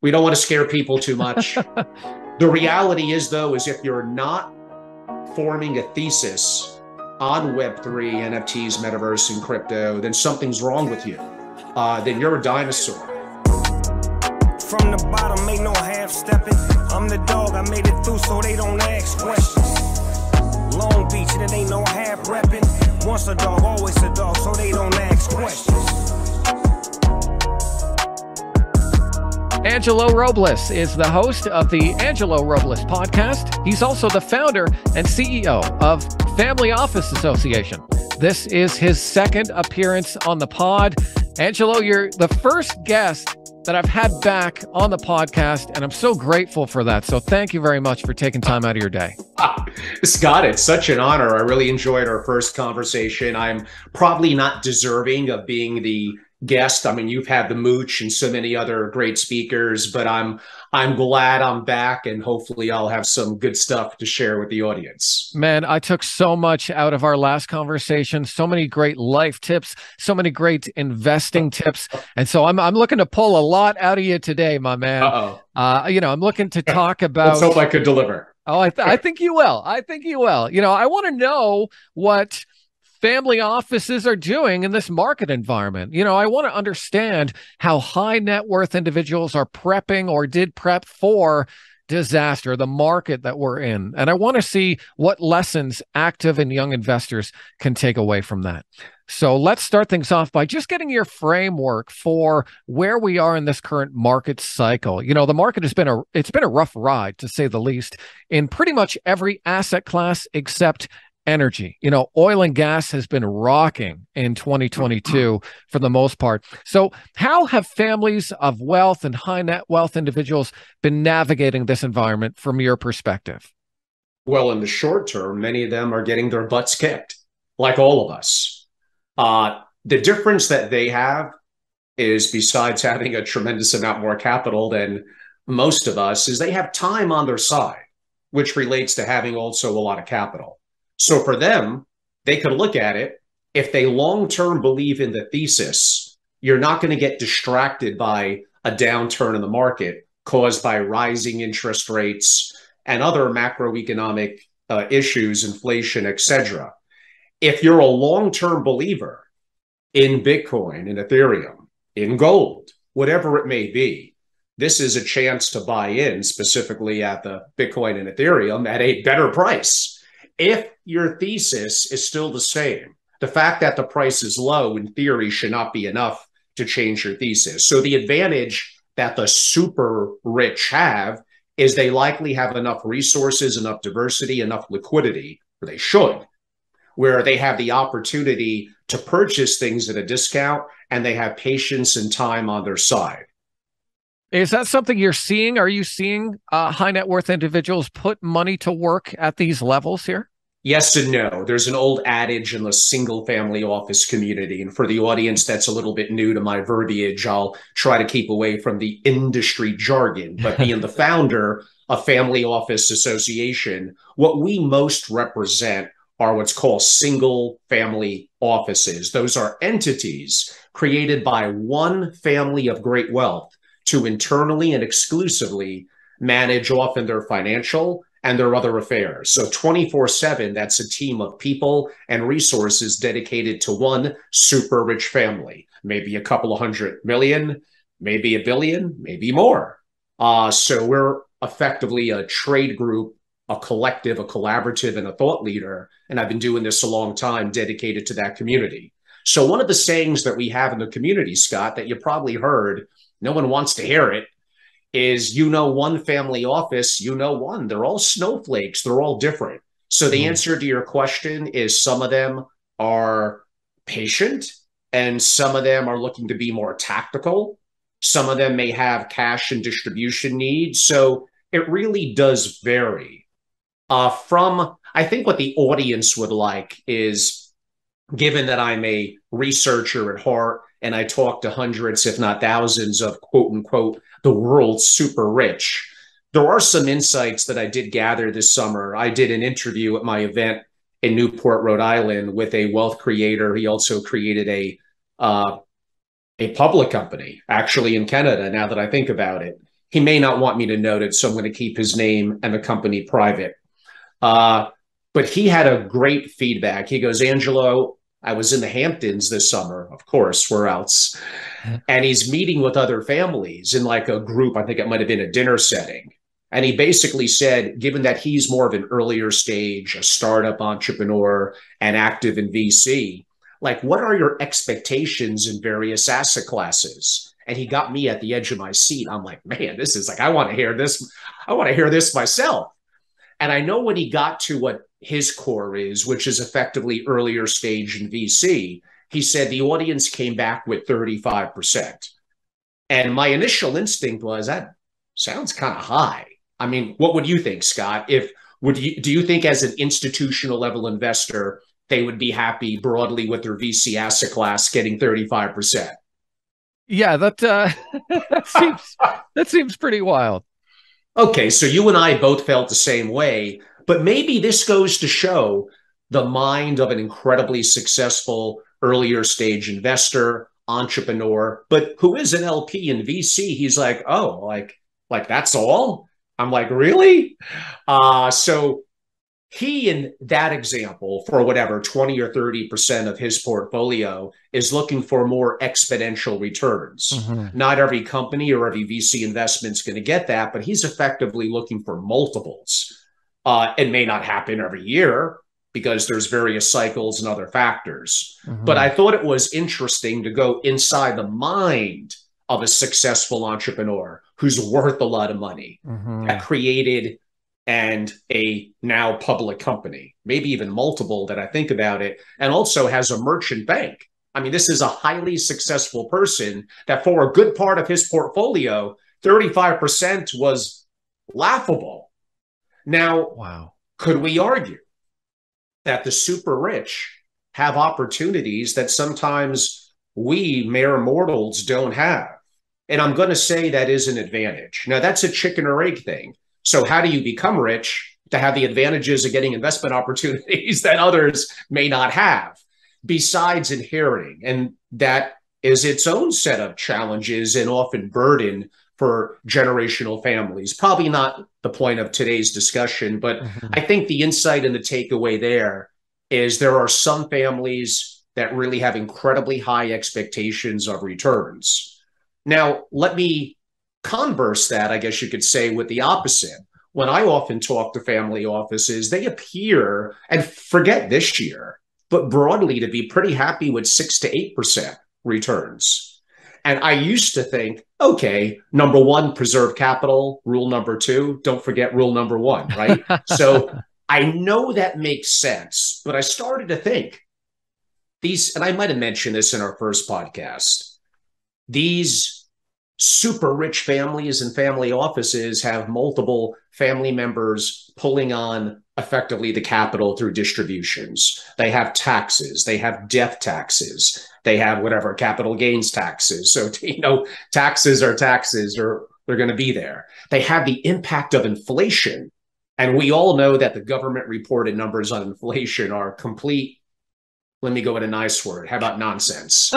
We don't want to scare people too much. The reality is, though, is if you're not forming a thesis on Web3, NFTs, metaverse, and crypto, then something's wrong with you. Then you're a dinosaur. From the bottom, ain't no half stepping. I'm the dog, I made it through so they don't ask questions. Long Beach, and it ain't no half repping. Once a dog, always a dog, so they don't ask questions. Angelo Robles is the host of the Angelo Robles podcast. He's also the founder and CEO of FamilyOffice Association. This is his second appearance on the pod. Angelo, you're the first guest that I've had back on the podcast, and I'm so grateful for that. So thank you very much for taking time out of your day. Scott, it's such an honor. I really enjoyed our first conversation. I'm probably not deserving of being the guest. I mean, you've had the Mooch and so many other great speakers, but I'm glad I'm back, and hopefully I'll have some good stuff to share with the audience. Man, I took so much out of our last conversation, so many great life tips, so many great investing tips. And so I'm looking to pull a lot out of you today, my man. I'm looking to talk about... Let's hope I could deliver. Oh, I think you will. I think you will. I want to know what family offices are doing in this market environment. I want to understand how high net worth individuals are prepping or did prep for disaster, the market that we're in. And I want to see what lessons active and young investors can take away from that. So let's start things off by just getting your framework for where we are in this current market cycle. The market has been a rough ride, to say the least, in pretty much every asset class except energy. Oil and gas has been rocking in 2022 for the most part. So how have families of wealth and high net wealth individuals been navigating this environment from your perspective? Well, in the short term, many of them are getting their butts kicked, like all of us. The difference that they have is, besides having a tremendous amount more capital than most of us, is they have time on their side, which relates to having also a lot of capital. So for them, they could look at it. If they long-term believe in the thesis, you're not going to get distracted by a downturn in the market caused by rising interest rates and other macroeconomic issues, inflation, etc. If you're a long-term believer in Bitcoin, in Ethereum, in gold, whatever it may be, this is a chance to buy in, specifically at the Bitcoin and Ethereum, at a better price. If your thesis is still the same, the fact that the price is low, in theory, should not be enough to change your thesis. So the advantage that the super rich have is they likely have enough resources, enough diversity, enough liquidity, or they should, where they have the opportunity to purchase things at a discount, and they have patience and time on their side. Is that something you're seeing? Are you seeing high net worth individuals put money to work at these levels here? Yes and no. There's an old adage in the single family office community. And for the audience that's a little bit new to my verbiage, I'll try to keep away from the industry jargon. But being the founder of Family Office Association, what we most represent are what's called single family offices. Those are entities created by one family of great wealth to internally and exclusively manage often their financial and their other affairs. So 24/7, that's a team of people and resources dedicated to one super rich family, maybe a couple of $100 million, maybe $1 billion, maybe more. So we're effectively a trade group, a collective, a collaborative, and a thought leader. And I've been doing this a long time, dedicated to that community. So one of the sayings that we have in the community, Scott, that you probably heard, no one wants to hear it, is one family office, one. They're all snowflakes. They're all different. So the answer to your question is some of them are patient and some of them are looking to be more tactical. Some of them may have cash and distribution needs. So it really does vary. I think what the audience would like is, given that I'm a researcher at heart and I talk to hundreds, if not thousands of quote unquote, the world's super rich, there are some insights that I did gather this summer. I did an interview at my event in Newport, Rhode Island, with a wealth creator. He also created a public company, actually, in Canada, now that I think about it. He may not want me to note it, so I'm going to keep his name and the company private. But he had a great feedback. He goes, Angelo, I was in the Hamptons this summer, of course, where else? And he's meeting with other families in like a group. I think it might have been a dinner setting. And he basically said, given that he's more of an earlier stage, a startup entrepreneur and active in VC, like, what are your expectations in various asset classes? And he got me at the edge of my seat. I'm like, man, this is like, I want to hear this. I want to hear this myself. And I know when he got to what his core is, which is effectively earlier stage in VC, he said the audience came back with 35%. And my initial instinct was, that sounds kind of high. I mean, what would you think, Scott? Do you think as an institutional level investor, they would be happy broadly with their VC asset class getting 35%? Yeah, that seems pretty wild. Okay, so you and I both felt the same way, but maybe this goes to show the mind of an incredibly successful earlier stage investor, entrepreneur, but who is an LP in VC. He's like, oh, like that's all? I'm like, really? So he, in that example, for whatever, 20 or 30% of his portfolio is looking for more exponential returns. Mm-hmm. Not every company or every VC investment is going to get that, but he's effectively looking for multiples. It may not happen every year because there's various cycles and other factors. Mm-hmm. But I thought it was interesting to go inside the mind of a successful entrepreneur who's worth a lot of money, mm-hmm. that created and a now public company, maybe even multiple that I think about it, and also has a merchant bank. I mean, this is a highly successful person that for a good part of his portfolio, 35% was laughable. Now, wow, could we argue that the super rich have opportunities that sometimes we mere mortals don't have? And I'm going to say that is an advantage. Now, that's a chicken or egg thing. So how do you become rich to have the advantages of getting investment opportunities that others may not have, besides inheriting? And that is its own set of challenges and often burden for generational families. Probably not the point of today's discussion, but mm-hmm. I think the insight and the takeaway there is there are some families that really have incredibly high expectations of returns. Now, let me converse that, I guess you could say, with the opposite. When I often talk to family offices, they appear, and forget this year, but broadly to be pretty happy with 6 to 8% returns. And I used to think, okay, number one, preserve capital. Rule number two, don't forget rule number one, right? So I know that makes sense, but I started to think these, and I might have mentioned this in our first podcast, these super rich families and family offices have multiple family members pulling on effectively the capital through distributions. They have taxes, they have death taxes, they have whatever capital gains taxes. So, taxes are taxes, or they're going to be there. They have the impact of inflation. And we all know that the government reported numbers on inflation are complete, let me go with a nice word. How about nonsense?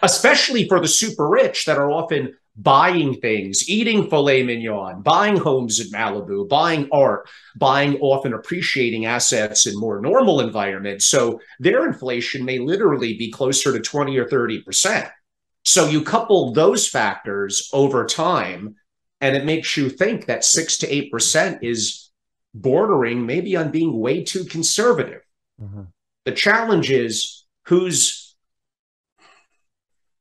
Especially for the super rich that are often buying things, eating filet mignon, buying homes in Malibu, buying art, buying often appreciating assets in more normal environments. So their inflation may literally be closer to 20 or 30%. So you couple those factors over time, and it makes you think that 6 to 8% is bordering maybe on being way too conservative. Mm-hmm. The challenge is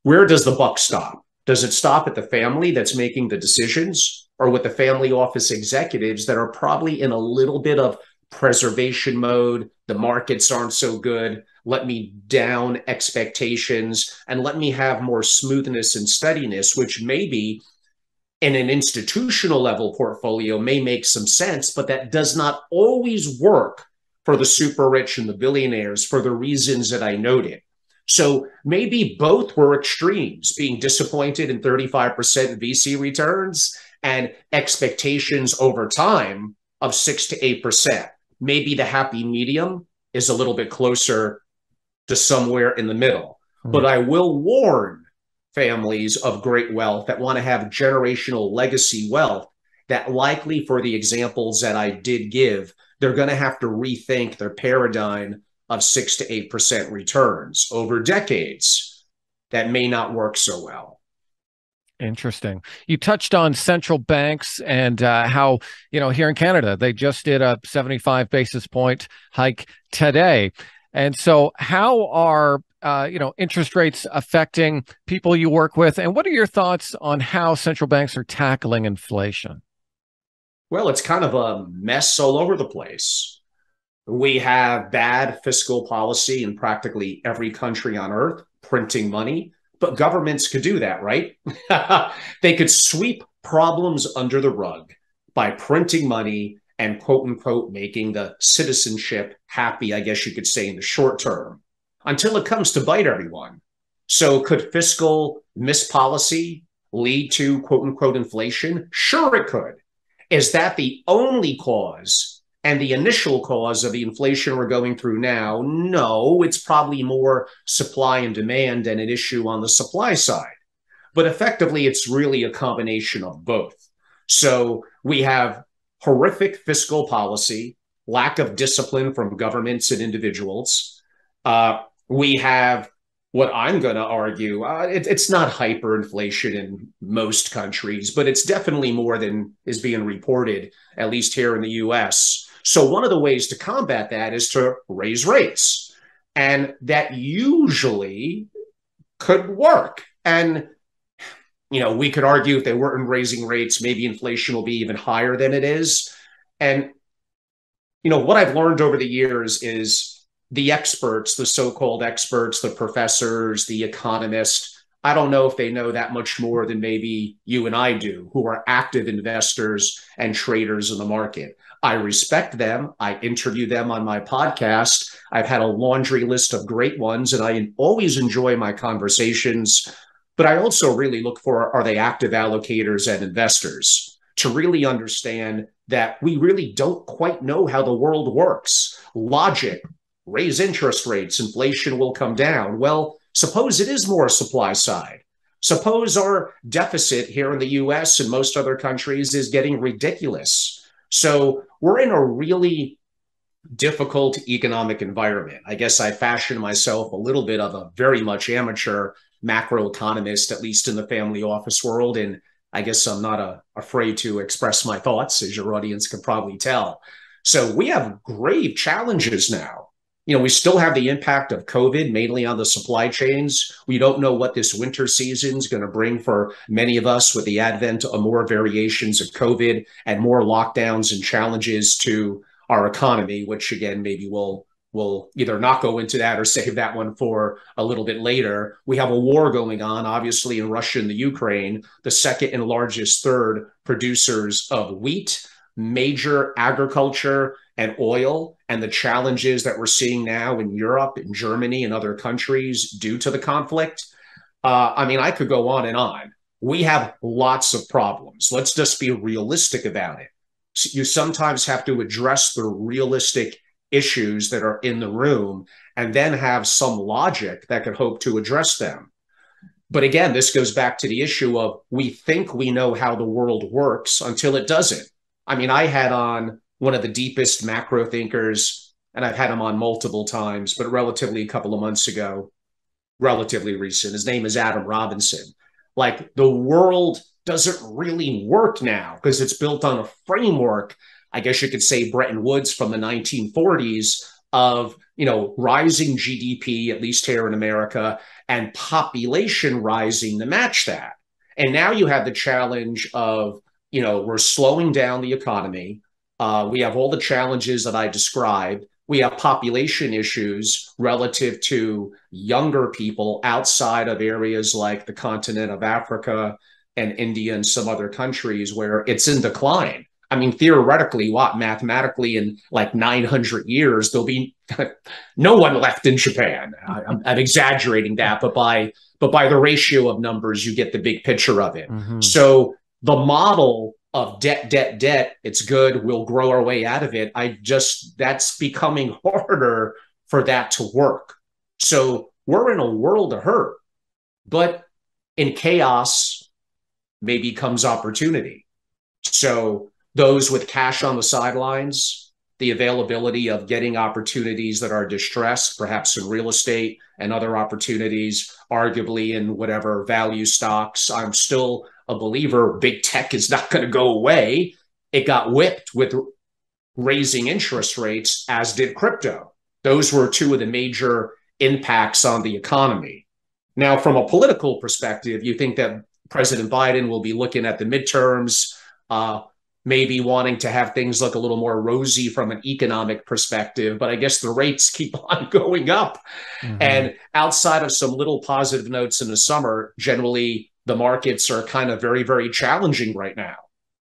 where does the buck stop? Does it stop at the family that's making the decisions, or with the family office executives that are probably in a little bit of preservation mode? The markets aren't so good. Let me down expectations and let me have more smoothness and steadiness, which maybe in an institutional level portfolio may make some sense, but that does not always work for the super rich and the billionaires for the reasons that I noted. So maybe both were extremes, being disappointed in 35% VC returns and expectations over time of 6 to 8%. maybe the happy medium is a little bit closer to somewhere in the middle. But I will warn families of great wealth that want to have generational legacy wealth that likely, for the examples that I did give, they're going to have to rethink their paradigm of 6 to 8% returns over decades. That may not work so well. Interesting. You touched on central banks and how, here in Canada, they just did a 75 basis point hike today. And so how are, interest rates affecting people you work with? And what are your thoughts on how central banks are tackling inflation? Well, it's kind of a mess all over the place. We have bad fiscal policy in practically every country on earth, printing money. But governments could do that, right? They could sweep problems under the rug by printing money and, quote unquote, making the citizenship happy, I guess you could say, in the short term, until it comes to bite everyone. So could fiscal mispolicy lead to, quote unquote, inflation? Sure, it could. Is that the only cause and the initial cause of the inflation we're going through now? No, it's probably more supply and demand and an issue on the supply side. But effectively, it's really a combination of both. So we have horrific fiscal policy, lack of discipline from governments and individuals. We have what I'm going to argue, it's not hyperinflation in most countries, but it's definitely more than is being reported, at least here in the US. So one of the ways to combat that is to raise rates. And that usually could work. And, we could argue if they weren't raising rates, maybe inflation will be even higher than it is. And, what I've learned over the years is the experts, the so-called experts, the professors, the economists, I don't know if they know that much more than maybe you and I do, who are active investors and traders in the market. I respect them. I interview them on my podcast. I've had a laundry list of great ones, and I always enjoy my conversations. But I also really look for, are they active allocators and investors, to really understand that we really don't quite know how the world works. Logic, raise interest rates, inflation will come down. Well, suppose it is more supply side. Suppose our deficit here in the US and most other countries is getting ridiculous. So we're in a really difficult economic environment. I guess I fashioned myself a little bit of a very much amateur macroeconomist, at least in the family office world. And I guess I'm not afraid to express my thoughts, as your audience can probably tell. So we have grave challenges now. We still have the impact of COVID, mainly on the supply chains. We don't know what this winter season is going to bring for many of us with the advent of more variations of COVID and more lockdowns and challenges to our economy, which again, maybe we'll either not go into that or save that one for a little bit later. We have a war going on, obviously, in Russia and the Ukraine, the second and largest third producers of wheat, major agriculture and oil, and the challenges that we're seeing now in Europe, in Germany, and other countries due to the conflict. I could go on and on. We have lots of problems. Let's just be realistic about it. You sometimes have to address the realistic issues that are in the room and then have some logic that could hope to address them. But again, this goes back to the issue of we think we know how the world works until it doesn't. I had on one of the deepest macro thinkers, and I've had him on multiple times, but relatively a couple of months ago, relatively recent. His name is Adam Robinson. Like, the world doesn't really work now because it's built on a framework, I guess you could say Bretton Woods from the 1940s, of, rising GDP, at least here in America, and population rising to match that. And now you have the challenge of, we're slowing down the economy. We have all the challenges that I described. We have population issues relative to younger people outside of areas like the continent of Africa and India and some other countries where it's in decline. Theoretically, mathematically, in like 900 years, there'll be no one left in Japan. I'm exaggerating that, but by the ratio of numbers, you get the big picture of it. Mm-hmm. So the model of debt, debt, debt. It's good. We'll grow our way out of it. That's becoming harder for that to work. So we're in a world of hurt, but in chaos maybe comes opportunity. So those with cash on the sidelines, the availability of getting opportunities that are distressed, perhaps in real estate and other opportunities, arguably in whatever value stocks. I'm still a believer big tech is not going to go away. It got whipped with raising interest rates, as did crypto. Those were two of the major impacts on the economy. Now, from a political perspective, you think that President Biden will be looking at the midterms, maybe wanting to have things look a little more rosy from an economic perspective, but I guess the rates keep on going up. Mm-hmm. And outside of some little positive notes in the summer, generally the markets are kind of very, very challenging right now.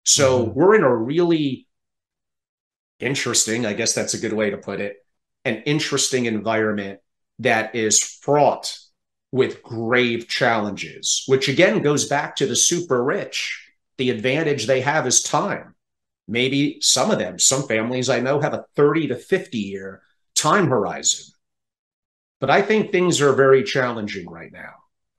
So we're in a really interesting, I guess that's a good way to put it, an interesting environment that is fraught with grave challenges, which again goes back to the super rich. The advantage they have is time. Maybe some of them, some families I know have a 30 to 50 year time horizon. But I think things are very challenging right now.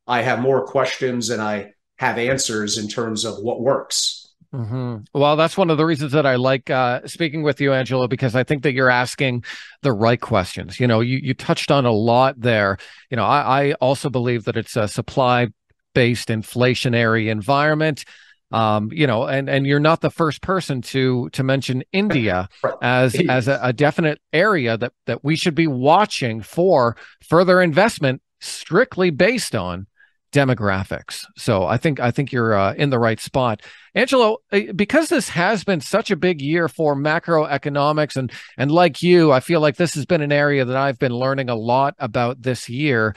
I have more questions than I have answers in terms of what works. Mm-hmm. Well, that's one of the reasons that I like speaking with you, Angelo, because I think that you're asking the right questions. You know, you touched on a lot there. You know, I also believe that it's a supply-based inflationary environment. You know, and you're not the first person to mention India as a definite area that we should be watching for further investment strictly based on demographics. So I think you're in the right spot. Angelo, because this has been such a big year for macroeconomics, and like you, I feel like this has been an area that I've been learning a lot about this year.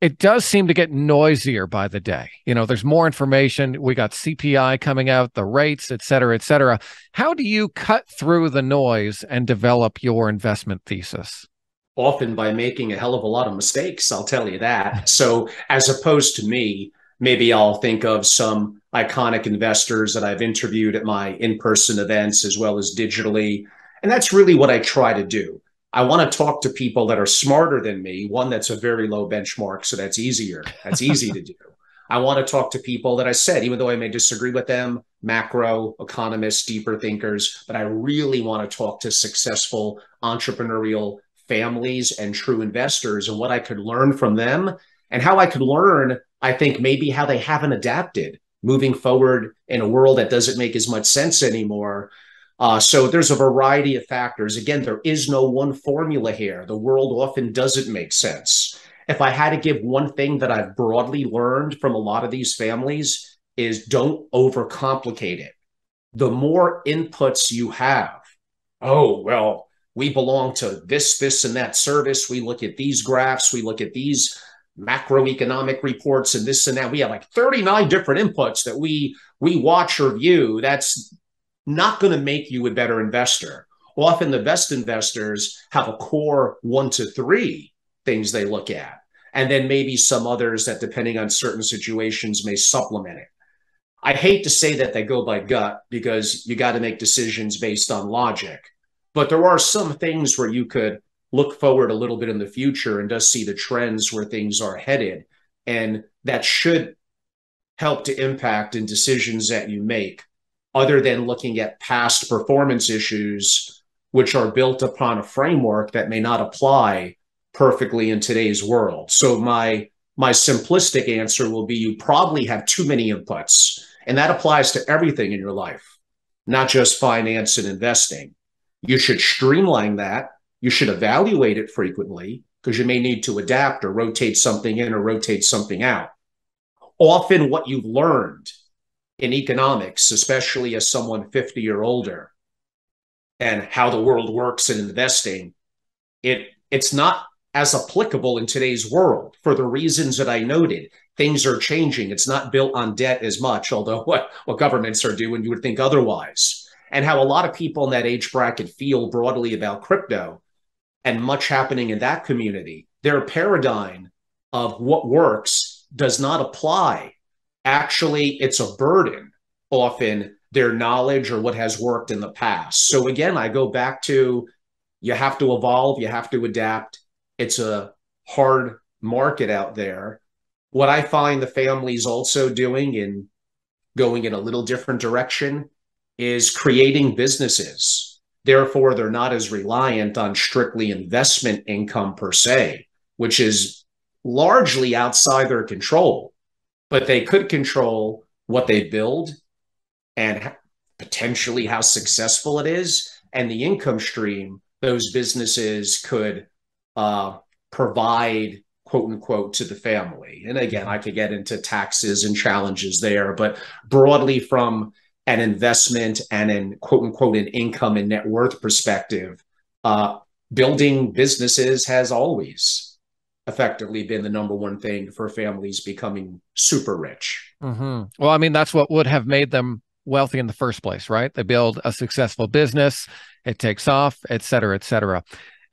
It does seem to get noisier by the day. You know, there's more information. We got CPI coming out, the rates, et cetera, et cetera. How do you cut through the noise and develop your investment thesis? Often by making a hell of a lot of mistakes, I'll tell you that. So as opposed to me, maybe I'll think of some iconic investors that I've interviewed at my in-person events as well as digitally. And that's really what I try to do. I want to talk to people that are smarter than me. One, that's a very low benchmark, so that's easier. That's easy to do. I want to talk to people that I said, even though I may disagree with them, macro economists, deeper thinkers, but I really want to talk to successful entrepreneurial families and true investors and what I could learn from them and how I could learn, I think, maybe how they haven't adapted moving forward in a world that doesn't make as much sense anymore. So there's a variety of factors. Again, there is no one formula here. The world often doesn't make sense. If I had to give one thing that I've broadly learned from a lot of these families is don't overcomplicate it. The more inputs you have, oh, well, we belong to this, and that service. We look at these graphs. We look at these macroeconomic reports and this and that. We have like 39 different inputs that we watch or view. That's not going to make you a better investor. Often the best investors have a core 1 to 3 things they look at, and then maybe some others that, depending on certain situations, may supplement it. I hate to say that they go by gut because you got to make decisions based on logic, but there are some things where you could look forward a little bit in the future and just see the trends where things are headed, and that should help to impact in decisions that you make, other than looking at past performance issues, which are built upon a framework that may not apply perfectly in today's world. So my simplistic answer will be you probably have too many inputs, and that applies to everything in your life, not just finance and investing. You should streamline that. You should evaluate it frequently because you may need to adapt or rotate something in or rotate something out. Often what you've learned in economics, especially as someone 50 or older, and how the world works in investing, it's not as applicable in today's world for the reasons that I noted. Things are changing. It's not built on debt as much, although what governments are doing, you would think otherwise. And how a lot of people in that age bracket feel broadly about crypto and much happening in that community. Their paradigm of what works does not apply. Actually, it's a burden often their knowledge or what has worked in the past. So again, I go back to, you have to evolve, you have to adapt. It's a hard market out there. What I find the families also doing and going in a little different direction is creating businesses. Therefore, they're not as reliant on strictly investment income per se, which is largely outside their control. But they could control what they build and potentially how successful it is, and the income stream those businesses could provide, quote unquote, to the family. And again, I could get into taxes and challenges there, but broadly from an investment and an quote unquote an income and net worth perspective, building businesses has always effectively been the number one thing for families becoming super rich. Mm-hmm. Well, I mean, that's what would have made them wealthy in the first place, right? They build a successful business, it takes off, et cetera, et cetera.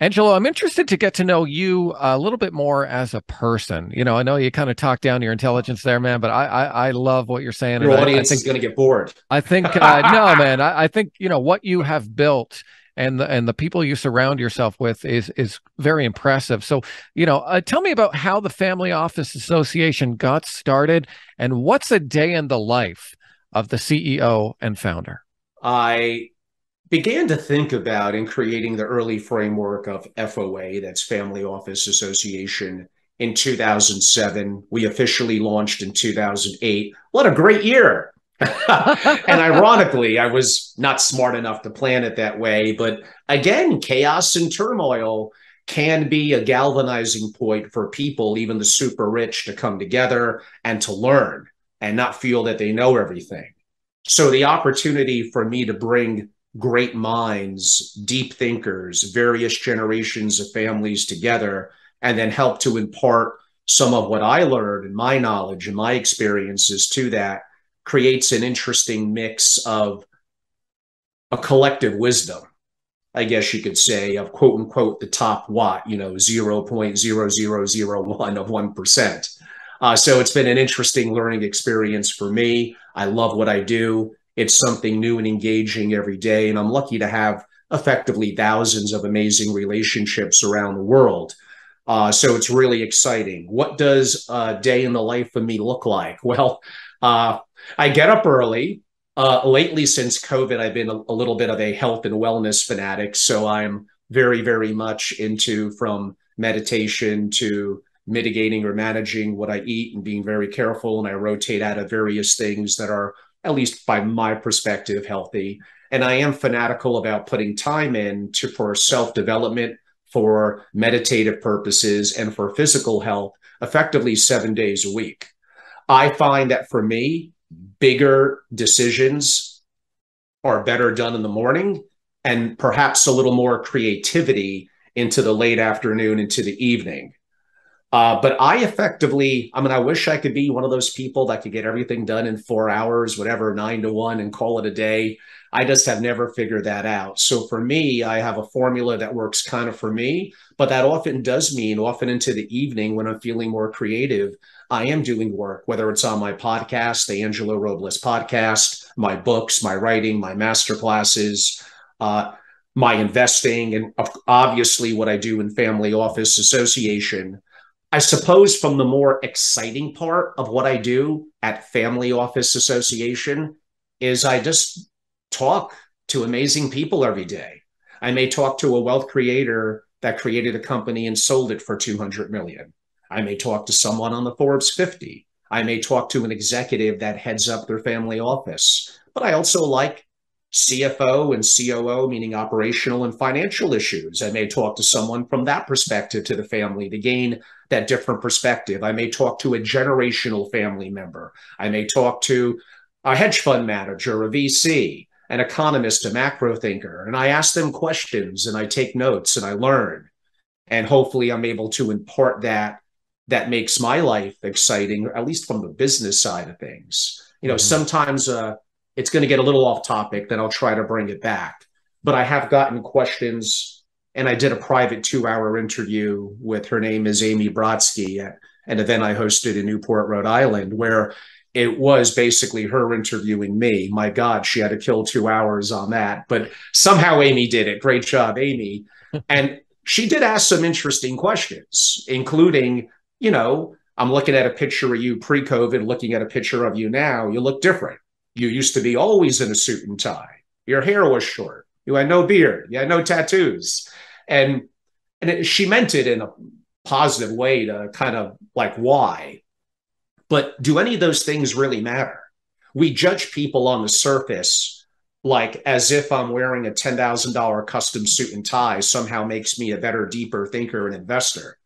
Angelo, I'm interested to get to know you a little bit more as a person. You know, I know you kind of talk down your intelligence there, man, but I love what you're saying. Your and audience I think, is going to get bored. I think, no, man, I think, you know, what you have built and the people you surround yourself with is very impressive. So, you know, tell me about how the Family Office Association got started and what's a day in the life of the CEO and founder. I began to think about in creating the early framework of FOA, that's Family Office Association, in 2007. We officially launched in 2008. What a great year. And ironically, I was not smart enough to plan it that way. But again, chaos and turmoil can be a galvanizing point for people, even the super rich, to come together and to learn and not feel that they know everything. So the opportunity for me to bring great minds, deep thinkers, various generations of families together, and then help to impart some of what I learned and my knowledge and my experiences to that creates an interesting mix of a collective wisdom, I guess you could say, of quote unquote the top watt, 0.0001 of 1%. So it's been an interesting learning experience for me. I love what I do. It's something new and engaging every day. And I'm lucky to have effectively thousands of amazing relationships around the world. So it's really exciting. What does a day in the life of me look like? Well, I get up early. Lately, since COVID, I've been a little bit of a health and wellness fanatic. So I'm very, very much into from meditation to mitigating or managing what I eat and being very careful. And I rotate out of various things that are, at least by my perspective, healthy. And I am fanatical about putting time in for self-development, for meditative purposes, and for physical health, effectively 7 days a week. I find that for me, bigger decisions are better done in the morning, and perhaps a little more creativity into the late afternoon, into the evening. But I wish I could be one of those people that could get everything done in 4 hours, whatever, 9 to 1, and call it a day. I just have never figured that out. So for me, I have a formula that works kind of for me, but that often does mean often into the evening when I'm feeling more creative, I am doing work, whether it's on my podcast, the Angelo Robles podcast, my books, my writing, my masterclasses, my investing, and obviously what I do in Family Office Association. I suppose from the more exciting part of what I do at Family Office Association is I just talk to amazing people every day. I may talk to a wealth creator that created a company and sold it for 200 million. I may talk to someone on the Forbes 50. I may talk to an executive that heads up their family office. But I also like CFO and COO, meaning operational and financial issues. I may talk to someone from that perspective to the family to gain that different perspective. I may talk to a generational family member. I may talk to a hedge fund manager, a VC, an economist, a macro thinker, and I ask them questions and I take notes and I learn. And hopefully I'm able to impart that makes my life exciting, at least from the business side of things. Sometimes it's going to get a little off topic, then I'll try to bring it back. But I have gotten questions, and I did a private 2-hour interview with, her name is Amy Brodsky, at an event I hosted in Newport, Rhode Island, where it was basically her interviewing me. My God, she had to kill 2 hours on that. But somehow Amy did it. Great job, Amy. And she did ask some interesting questions, including, I'm looking at a picture of you pre-COVID, looking at a picture of you now. You look different. You used to be always in a suit and tie. Your hair was short. You had no beard. You had no tattoos. And she meant it in a positive way to kind of like, why? But do any of those things really matter? We judge people on the surface, like as if I'm wearing a $10,000 custom suit and tie somehow makes me a better, deeper thinker and investor.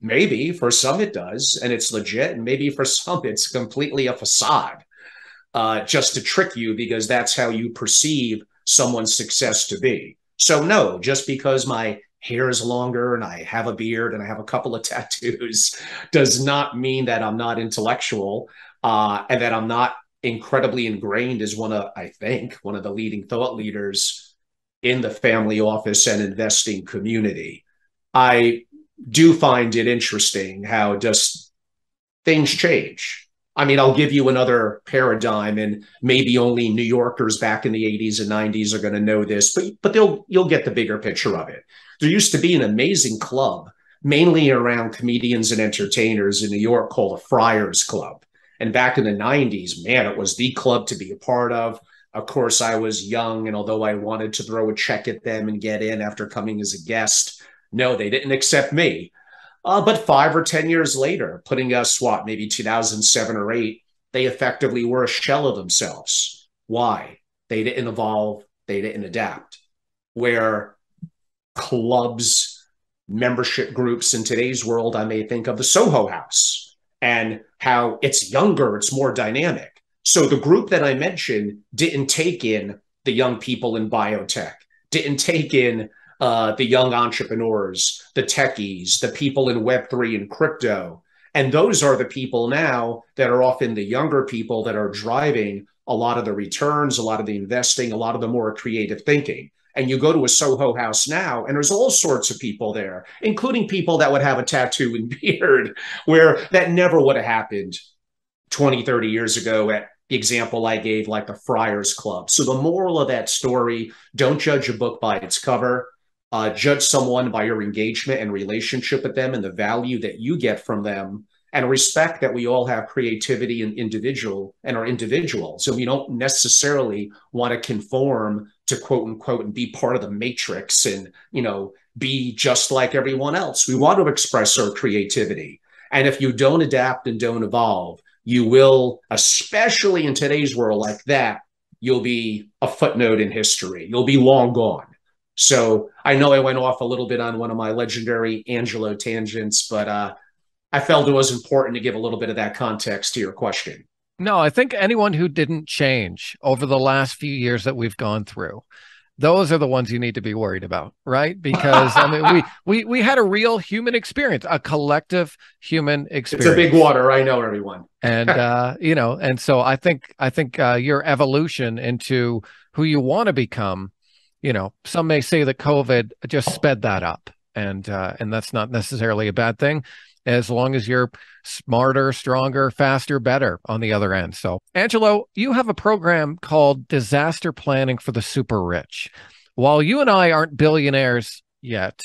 Maybe for some it does, and it's legit. And maybe for some it's completely a facade, just to trick you because that's how you perceive someone's success to be. So no, just because my hair is longer and I have a beard and I have a couple of tattoos does not mean that I'm not intellectual, and that I'm not incredibly ingrained as one of the leading thought leaders in the family office and investing community. I do find it interesting how just things change. I mean, I'll give you another paradigm, and maybe only New Yorkers back in the 80s and 90s are going to know this, but you'll get the bigger picture of it. There used to be an amazing club, mainly around comedians and entertainers in New York, called the Friars Club. And back in the 90s, man, it was the club to be a part of. Of course, I was young, and although I wanted to throw a check at them and get in after coming as a guest, no, they didn't accept me. But 5 or 10 years later, putting us, maybe 2007 or 8, they effectively were a shell of themselves. Why? They didn't evolve. They didn't adapt. Where clubs, membership groups in today's world, I may think of the Soho House and how it's younger, it's more dynamic. So the group that I mentioned didn't take in the young people in biotech, didn't take in the young entrepreneurs, the techies, the people in Web3 and crypto. And those are the people now that are often the younger people that are driving a lot of the returns, a lot of the investing, a lot of the more creative thinking. And you go to a Soho House now, and there's all sorts of people there, including people that would have a tattoo and beard, where that never would have happened 20, 30 years ago at the example I gave, like the Friars Club. So the moral of that story, don't judge a book by its cover. Judge someone by your engagement and relationship with them and the value that you get from them, and respect that we all have creativity and are individuals. So we don't necessarily want to conform to quote unquote and be part of the matrix and, be just like everyone else. We want to express our creativity. And if you don't adapt and don't evolve, you will, especially in today's world like that, you'll be a footnote in history. You'll be long gone. So I know I went off a little bit on one of my legendary Angelo tangents, but I felt it was important to give a little bit of that context to your question. No, I think anyone who didn't change over the last few years that we've gone through, those are the ones you need to be worried about, right? Because I mean, we had a real human experience, a collective human experience. It's a big water, I know, everyone. And and so I think your evolution into who you want to become, some may say that COVID just sped that up, and that's not necessarily a bad thing, as long as you're smarter, stronger, faster, better on the other end. So, Angelo, you have a program called Disaster Planning for the Super Rich. While you and I aren't billionaires yet,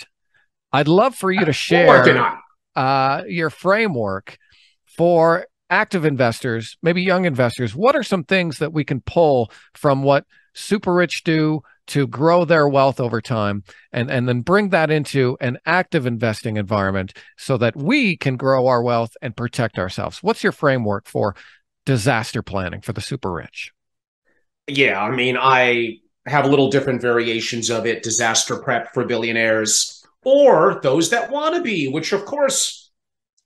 I'd love for you to share your framework for active investors, maybe young investors. What are some things that we can pull from what super rich do to grow their wealth over time, and then bring that into an active investing environment so that we can grow our wealth and protect ourselves? What's your framework for disaster planning for the super rich? Yeah, I mean, I have a little different variations of it. Disaster prep for billionaires, or those that want to be, which of course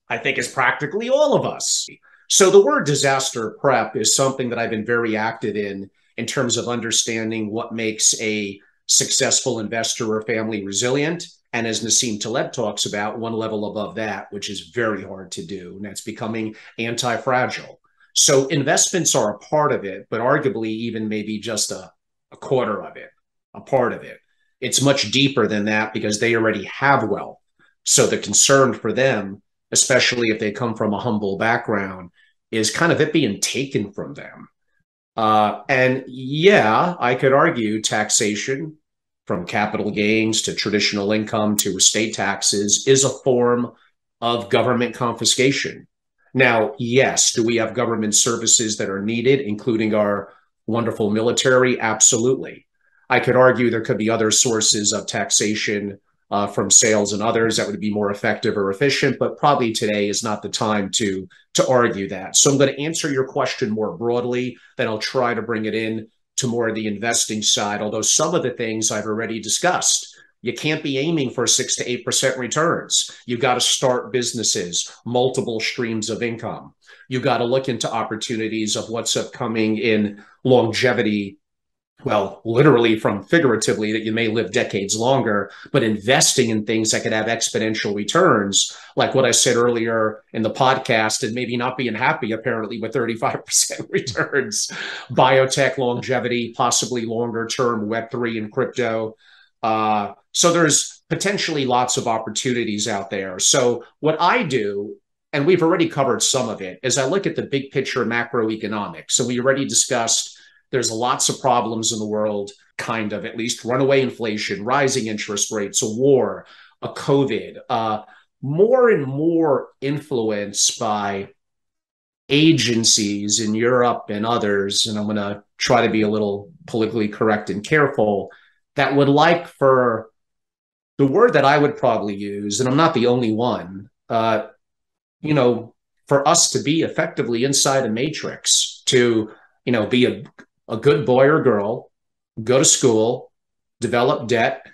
I think is practically all of us. So the word disaster prep is something that I've been very active in terms of understanding what makes a successful investor or family resilient. And as Nassim Taleb talks about, one level above that, which is very hard to do, and that's becoming anti-fragile. So investments are a part of it, but arguably even maybe just a quarter of it, a part of it. It's much deeper than that because they already have wealth. So the concern for them, especially if they come from a humble background, is kind of it being taken from them. And yeah, I could argue taxation, from capital gains to traditional income to estate taxes, is a form of government confiscation. Now, yes, do we have government services that are needed, including our wonderful military? Absolutely. I could argue there could be other sources of taxation from sales and others that would be more effective or efficient, but probably today is not the time to argue that. So I'm going to answer your question more broadly, then I'll try to bring it in to more of the investing side, although some of the things I've already discussed. You can't be aiming for 6 to 8% returns. You got to start businesses, multiple streams of income. You got to look into opportunities of what's upcoming in longevity. Well, literally from figuratively, that you may live decades longer, but investing in things that could have exponential returns, like what I said earlier in the podcast, and maybe not being happy apparently with 35% returns. Biotech, longevity, possibly longer term, Web3 and crypto. So there's potentially lots of opportunities out there. So what I do, and we've already covered some of it, is I look at the big picture macroeconomics. So we already discussed there's lots of problems in the world, kind of, at least runaway inflation, rising interest rates, a war, a COVID, more and more influenced by agencies in Europe and others, and I'm going to try to be a little politically correct and careful, that would like for the word that I would probably use, and I'm not the only one, you know, for us to be effectively inside a matrix, to, you know, be a good boy or girl, go to school, develop debt,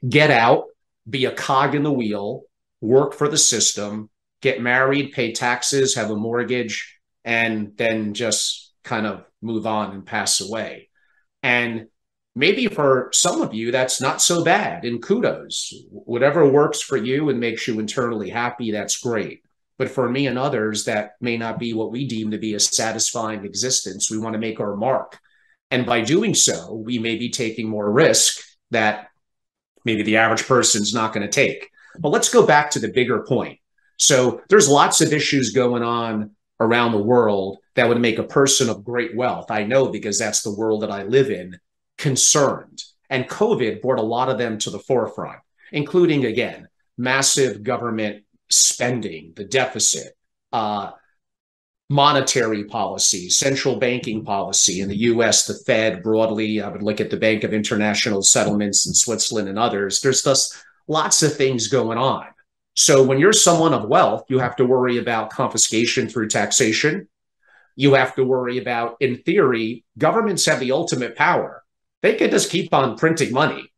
get out, be a cog in the wheel, work for the system, get married, pay taxes, have a mortgage, and then just kind of move on and pass away. And maybe for some of you, that's not so bad, and kudos. Whatever works for you and makes you internally happy, that's great. But for me and others, that may not be what we deem to be a satisfying existence. We want to make our mark. And by doing so, we may be taking more risk that maybe the average person's not going to take. But let's go back to the bigger point. So there's lots of issues going on around the world that would make a person of great wealth, I know because that's the world that I live in, concerned. And COVID brought a lot of them to the forefront, including, again, massive government spending, the deficit, monetary policy, central banking policy in the US, the Fed broadly. I would look at the Bank of International Settlements in Switzerland and others. There's just lots of things going on. So when you're someone of wealth, you have to worry about confiscation through taxation. You have to worry about, in theory, governments have the ultimate power. They could just keep on printing money,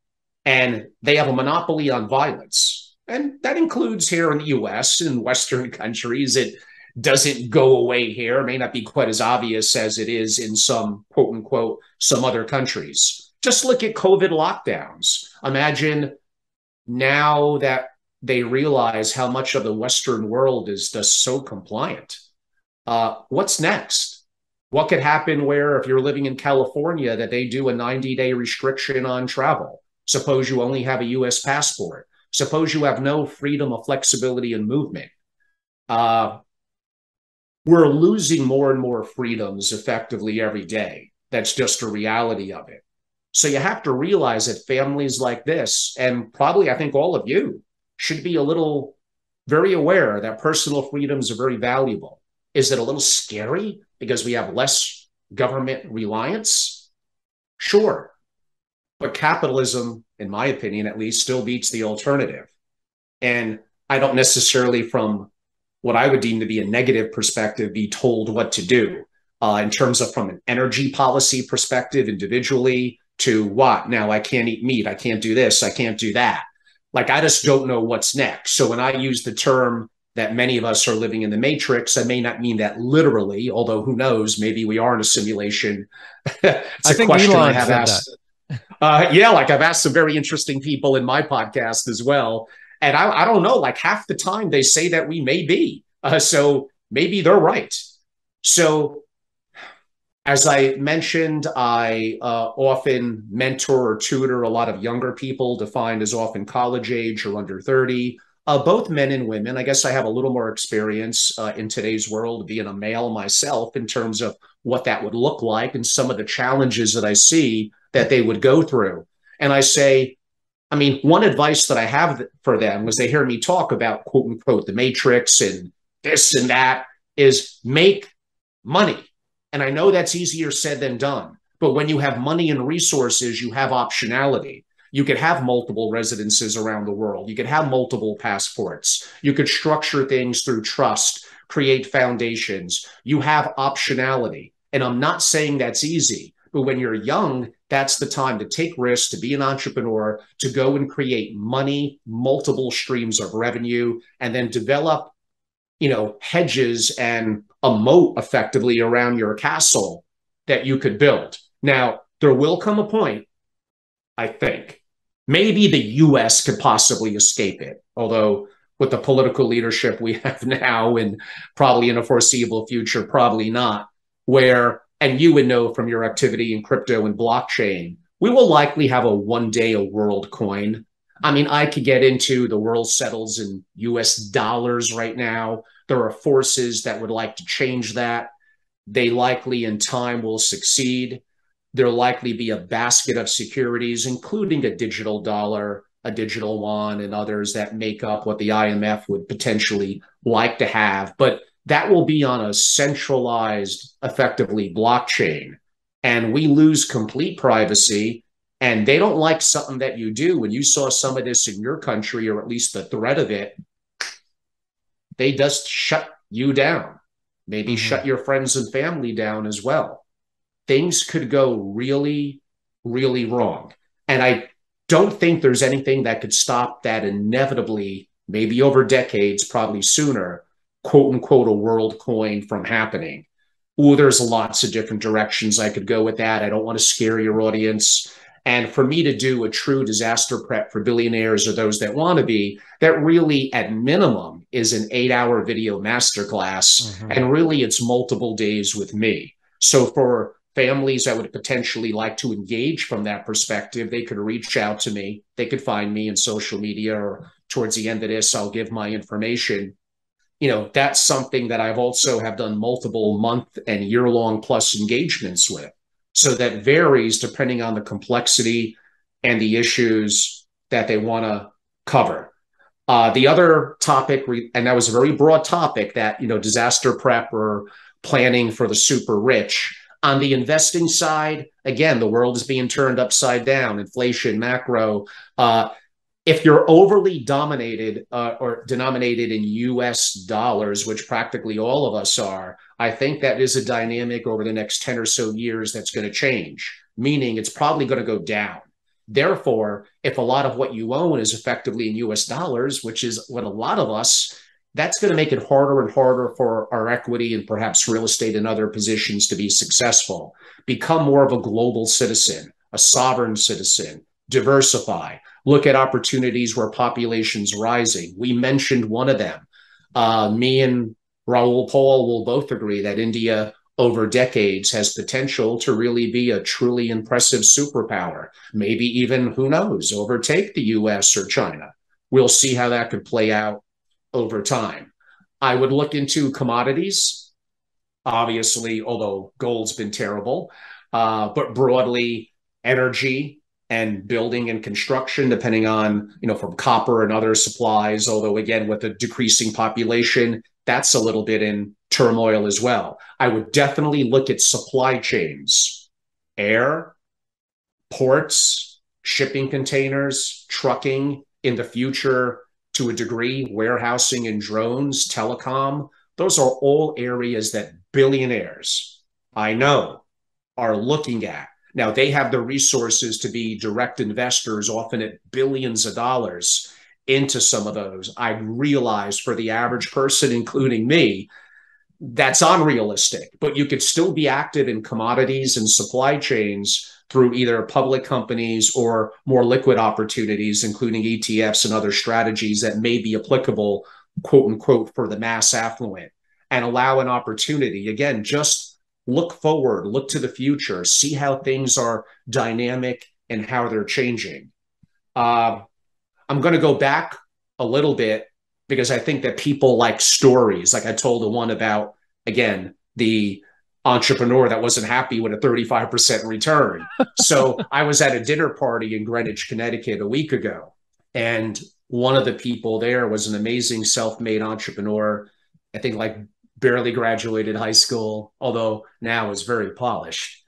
and they have a monopoly on violence. And that includes here in the US and Western countries. It doesn't go away here. It may not be quite as obvious as it is in some, quote unquote, some other countries. Just look at COVID lockdowns. Imagine now that they realize how much of the Western world is just so compliant. What's next? What could happen where, if you're living in California, that they do a 90-day restriction on travel? Suppose you only have a US passport. Suppose you have no freedom of flexibility and movement. We're losing more and more freedoms effectively every day. That's just a reality of it. So you have to realize that families like this, and probably I think all of you, should be a little very aware that personal freedoms are very valuable. Is it a little scary because we have less government reliance? Sure. But capitalism, in my opinion at least, still beats the alternative. And I don't necessarily, from what I would deem to be a negative perspective, be told what to do in terms of from an energy policy perspective individually to what? Now I can't eat meat. I can't do this. I can't do that. Like, I just don't know what's next. So when I use the term that many of us are living in the matrix, I may not mean that literally, although who knows, maybe we are in a simulation. It's a question I have asked. Yeah, like I've asked some very interesting people in my podcast as well. And I don't know, like half the time they say that we may be. So maybe they're right. So as I mentioned, I often mentor or tutor a lot of younger people, defined as often college age or under 30, Both men and women. I guess I have a little more experience in today's world, being a male myself, in terms of what that would look like and some of the challenges that I see that they would go through. And I say, I mean, one advice that I have for them was they hear me talk about, quote unquote, the matrix and this and that, is make money. And I know that's easier said than done. But when you have money and resources, you have optionality. You could have multiple residences around the world. You could have multiple passports. You could structure things through trust, create foundations. You have optionality. And I'm not saying that's easy, but when you're young, that's the time to take risks, to be an entrepreneur, to go and create money, multiple streams of revenue, and then develop, hedges and a moat effectively around your castle that you could build. Now, there will come a point, I think, maybe the US could possibly escape it, although with the political leadership we have now and probably in a foreseeable future, probably not, where, and you would know from your activity in crypto and blockchain, we will likely have a one day a world coin. I mean, I could get into the world settles in US dollars right now. There are forces that would like to change that. They likely in time will succeed. There'll likely be a basket of securities, including a digital dollar, a digital yuan, and others that make up what the IMF would potentially like to have. But that will be on a centralized, effectively, blockchain. And we lose complete privacy. And they don't like something that you do. When you saw some of this in your country, or at least the threat of it, they just shut you down. Maybe shut your friends and family down as well. Things could go really, really wrong. And I don't think there's anything that could stop that inevitably, maybe over decades, probably sooner, quote unquote, a world coin from happening. Oh, there's lots of different directions I could go with that. I don't want to scare your audience. And for me to do a true disaster prep for billionaires or those that want to be, that really at minimum is an 8-hour video masterclass. And really it's multiple days with me. So for families that would potentially like to engage from that perspective, they could reach out to me. They could find me in social media, or towards the end of this, I'll give my information. That's something that I've also have done multiple month and year-long plus engagements with. So that varies depending on the complexity and the issues that they want to cover. The other topic, and that was a very broad topic, that, disaster prep or planning for the super rich. On the investing side, again, the world is being turned upside down, inflation, macro. If you're overly dominated or denominated in US dollars, which practically all of us are, I think that is a dynamic over the next 10 or so years that's going to change, meaning it's probably going to go down. Therefore, if a lot of what you own is effectively in US dollars, which is what a lot of us, that's going to make it harder and harder for our equity and perhaps real estate and other positions to be successful. Become more of a global citizen, a sovereign citizen, diversify. Look at opportunities where population's rising. We mentioned one of them. Me and Raul Paul will both agree that India over decades has potential to really be a truly impressive superpower. Maybe even, who knows, overtake the US or China. We'll see how that could play out over time. I would look into commodities, obviously, although gold's been terrible, but broadly energy and building and construction, depending on, from copper and other supplies, although again, with a decreasing population, that's a little bit in turmoil as well. I would definitely look at supply chains, air, ports, shipping containers, trucking, in the future, to a degree, warehousing and drones, telecom. Those are all areas that billionaires, I know, are looking at. Now, they have the resources to be direct investors, often at billions of dollars, into some of those. I realize for the average person, including me, that's unrealistic, but you could still be active in commodities and supply chains through either public companies or more liquid opportunities, including ETFs and other strategies that may be applicable, quote unquote, for the mass affluent, and allow an opportunity. Again, just look forward, look to the future, see how things are dynamic and how they're changing. I'm going to go back a little bit because I think that people like stories. Like I told the one about, again, the entrepreneur that wasn't happy with a 35% return. So I was at a dinner party in Greenwich, Connecticut a week ago. And one of the people there was an amazing self-made entrepreneur. I think like barely graduated high school, although now is very polished.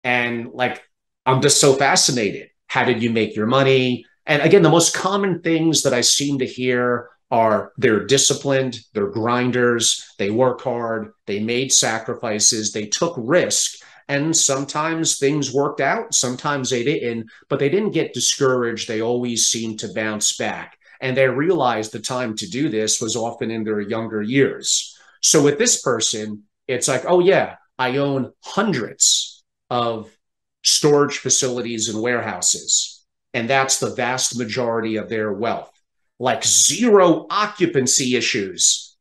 And like, I'm just so fascinated. How did you make your money? And again, the most common things that I seem to hear are they're disciplined, they're grinders, they work hard, they made sacrifices, they took risk. And sometimes things worked out, sometimes they didn't, but they didn't get discouraged. They always seemed to bounce back. And they realized the time to do this was often in their younger years. So with this person, it's like, oh yeah, I own hundreds of storage facilities and warehouses. And that's the vast majority of their wealth. Like zero occupancy issues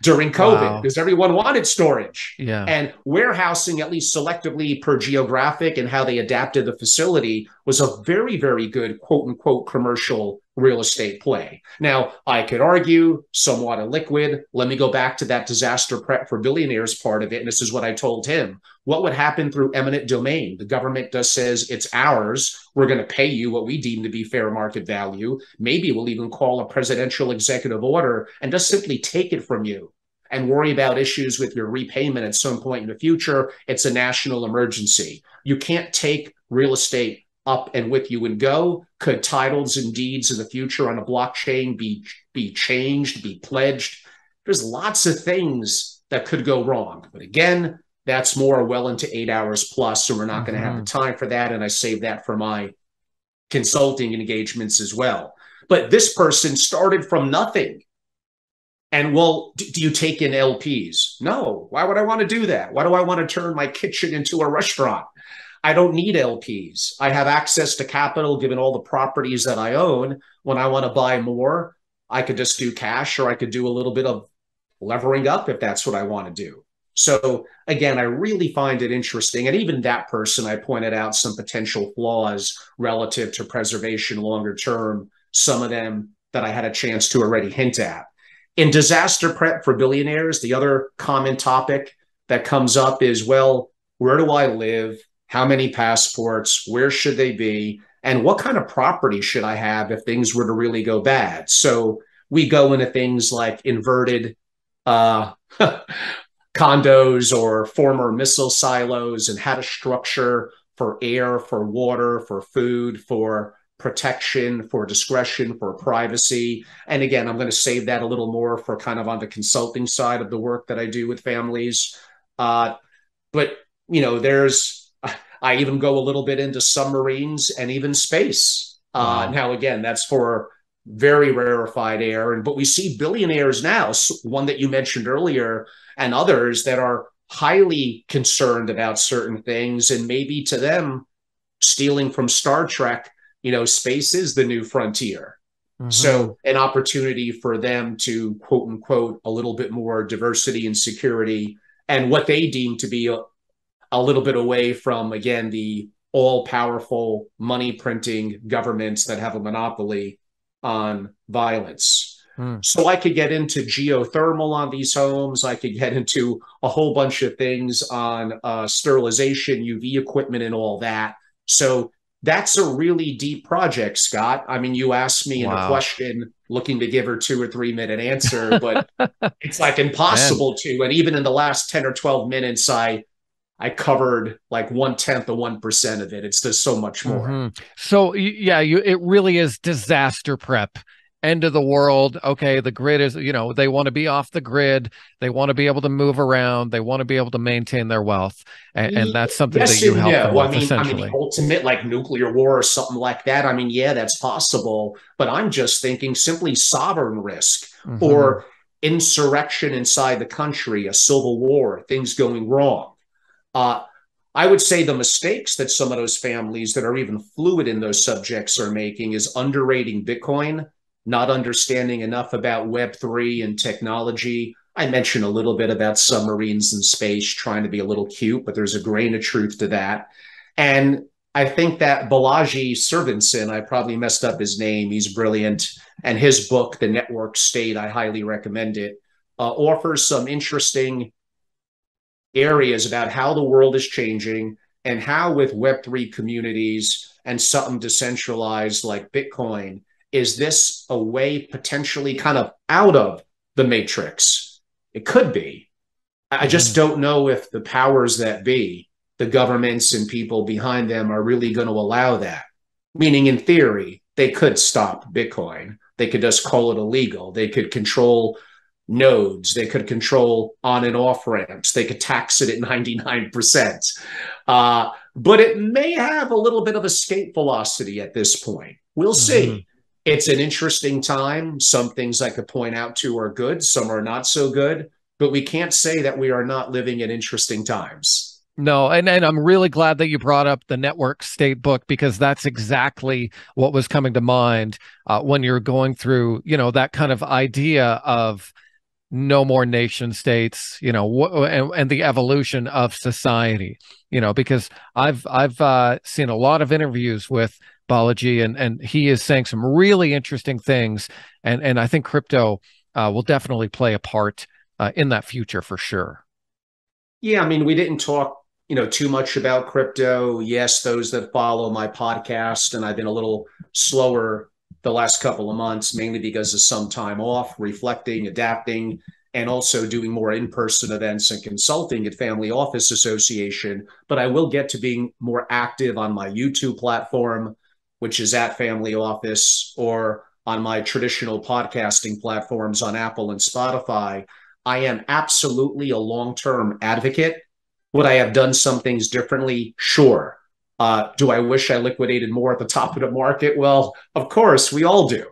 during COVID because everyone wanted storage. Yeah. And warehousing, at least selectively per geographic and how they adapted the facility, was a very, very good quote unquote commercial real estate play. Now, I could argue somewhat illiquid. Let me go back to that disaster prep for billionaires part of it. And this is what I told him. What would happen through eminent domain? The government just says it's ours. We're going to pay you what we deem to be fair market value. Maybe we'll even call a presidential executive order and just simply take it from you and worry about issues with your repayment at some point in the future. It's a national emergency. You can't take real estate up and with you and go. Could titles and deeds in the future on a blockchain be changed, be pledged? There's lots of things that could go wrong. But again, that's more well into 8 hours plus, so we're not going to have the time for that. And I save that for my consulting engagements as well. But this person started from nothing. And well, do you take in LPs? No. Why would I want to do that? Why do I want to turn my kitchen into a restaurant? I don't need LPs. I have access to capital given all the properties that I own. When I want to buy more, I could just do cash, or I could do a little bit of levering up if that's what I want to do. So again, I really find it interesting. And even that person, I pointed out some potential flaws relative to preservation longer term, some of them that I had a chance to already hint at. In disaster prep for billionaires, the other common topic that comes up is, well, where do I live? How many passports? Where should they be? And what kind of property should I have if things were to really go bad? So we go into things like inverted condos or former missile silos, and how to structure for air, for water, for food, for protection, for discretion, for privacy. And again, I'm going to save that a little more for kind of on the consulting side of the work that I do with families. But, you know, I even go a little bit into submarines and even space. Now, again, that's for very rarefied air. But we see billionaires now, one that you mentioned earlier, and others that are highly concerned about certain things. And maybe to them, stealing from Star Trek, you know, space is the new frontier. So an opportunity for them to, quote unquote, a little bit more diversity and security, and what they deem to be a little bit away from, again, the all-powerful money printing governments that have a monopoly on violence. So I could get into geothermal on these homes. I could get into a whole bunch of things on sterilization, UV equipment, and all that. So that's a really deep project, Scott. I mean, you asked me in a question looking to give her 2 or 3 minute answer, but it's like impossible to. And even in the last 10 or 12 minutes, I covered like 1/10 of 1% of it. It's just so much more. So yeah, it really is disaster prep. End of the world. Okay, the grid is, you know, they want to be off the grid. They want to be able to move around. They want to be able to maintain their wealth. And that's something that you help them with, essentially. I mean, ultimate like nuclear war or something like that. I mean, yeah, that's possible. But I'm just thinking simply sovereign risk or insurrection inside the country, a civil war, things going wrong. I would say the mistakes that some of those families that are even fluid in those subjects are making is underrating Bitcoin, not understanding enough about Web3 and technology. I mentioned a little bit about submarines and space, trying to be a little cute, but there's a grain of truth to that. And I think that Balaji Servanson, I probably messed up his name, he's brilliant, and his book, The Network State, I highly recommend it, offers some interesting areas about how the world is changing and how with Web3 communities and something decentralized like Bitcoin, is this a way potentially kind of out of the matrix? It could be. I just don't know if the powers that be, the governments and people behind them, are really going to allow that. Meaning, in theory, they could stop Bitcoin. They could just call it illegal. They could control nodes. They could control on and off ramps. They could tax it at 99%. But it may have a little bit of escape velocity at this point. We'll see. It's an interesting time. Some things I could point out to are good. Some are not so good. But we can't say that we are not living in interesting times. No, and I'm really glad that you brought up the Network State book, because that's exactly what was coming to mind when you're going through, that kind of idea of no more nation states, and the evolution of society, because I've seen a lot of interviews with Balaji, and he is saying some really interesting things, and I think crypto will definitely play a part in that future for sure. Yeah, I mean, we didn't talk, too much about crypto. Yes, those that follow my podcast, and I've been a little slower the last couple of months, mainly because of some time off, reflecting, adapting, and also doing more in-person events and consulting at Family Office Association. But I will get to being more active on my YouTube platform, which is at Family Office, or on my traditional podcasting platforms on Apple and Spotify. I am absolutely a long-term advocate. Would I have done some things differently? Sure. Do I wish I liquidated more at the top of the market? Well, of course, we all do.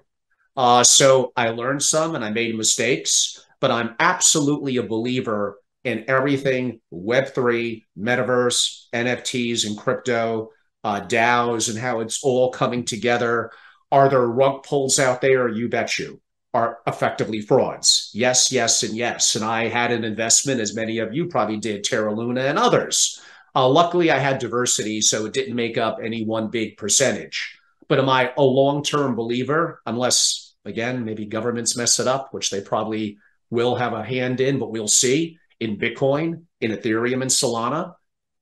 So I learned some and I made mistakes, but I'm absolutely a believer in everything Web3, metaverse, NFTs, and crypto, DAOs, and how it's all coming together. Are there rug pulls out there? You bet you. Are effectively frauds. Yes, yes, and yes. And I had an investment, as many of you probably did, Terra Luna and others. Luckily, I had diversity, so it didn't make up any one big percentage. But am I a long-term believer? Unless, again, maybe governments mess it up, which they probably will have a hand in, but we'll see. In Bitcoin, in Ethereum, and Solana,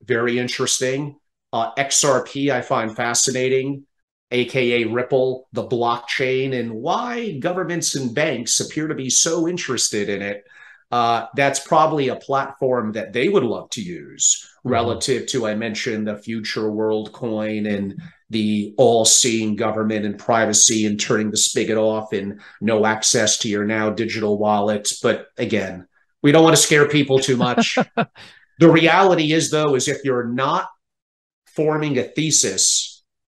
very interesting. XRP, I find fascinating. AKA Ripple, the blockchain, and why governments and banks appear to be so interested in it. That's probably a platform that they would love to use relative to, I mentioned, the future world coin and the all-seeing government and privacy and turning the spigot off and no access to your now digital wallets. But again, we don't want to scare people too much. The reality is, though, is if you're not forming a thesis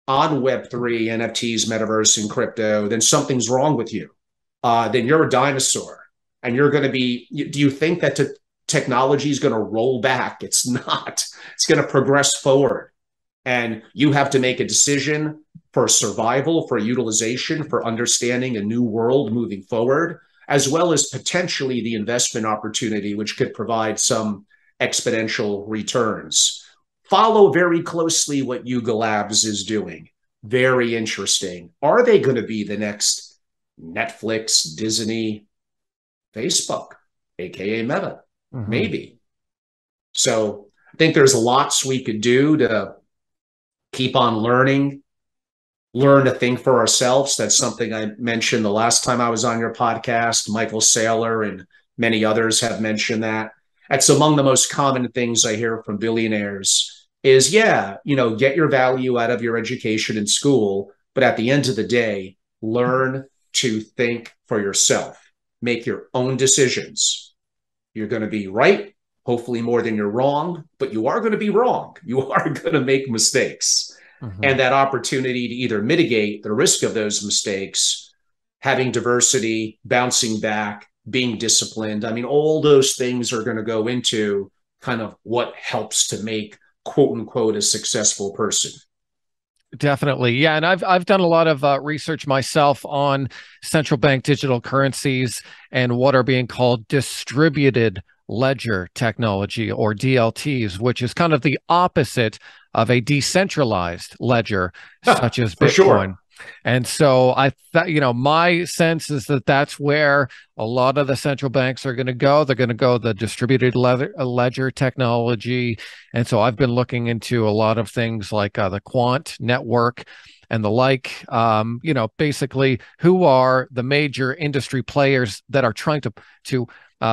on Web3, NFTs, metaverse, and crypto, then something's wrong with you. Then you're a dinosaur. And you're going to be, do you think that technology is going to roll back? It's not. It's going to progress forward. And you have to make a decision for survival, for utilization, for understanding a new world moving forward, as well as potentially the investment opportunity, which could provide some exponential returns. Follow very closely what Yuga Labs is doing. Very interesting. Are they going to be the next Netflix, Disney, Facebook, aka Meta? Maybe. So I think there's lots we could do to keep on learning, learn to think for ourselves. That's something I mentioned the last time I was on your podcast. Michael Saylor and many others have mentioned that. That's among the most common things I hear from billionaires is, get your value out of your education in school, but at the end of the day, learn to think for yourself. Make your own decisions. You're going to be right, hopefully more than you're wrong, but you are going to be wrong. You are going to make mistakes. And that opportunity to either mitigate the risk of those mistakes, having diversity, bouncing back, being disciplined. I mean, all those things are going to go into kind of what helps to make, quote unquote, a successful person. Definitely. Yeah. And I've done a lot of research myself on central bank digital currencies and what are being called distributed ledger technology, or DLTs, which is kind of the opposite of a decentralized ledger such as For Bitcoin. sure. And so I thought, my sense is that that's where a lot of the central banks are going to go. They're going to go the distributed ledger technology. And so I've been looking into a lot of things like the quant network and the like. Basically, who are the major industry players that are trying to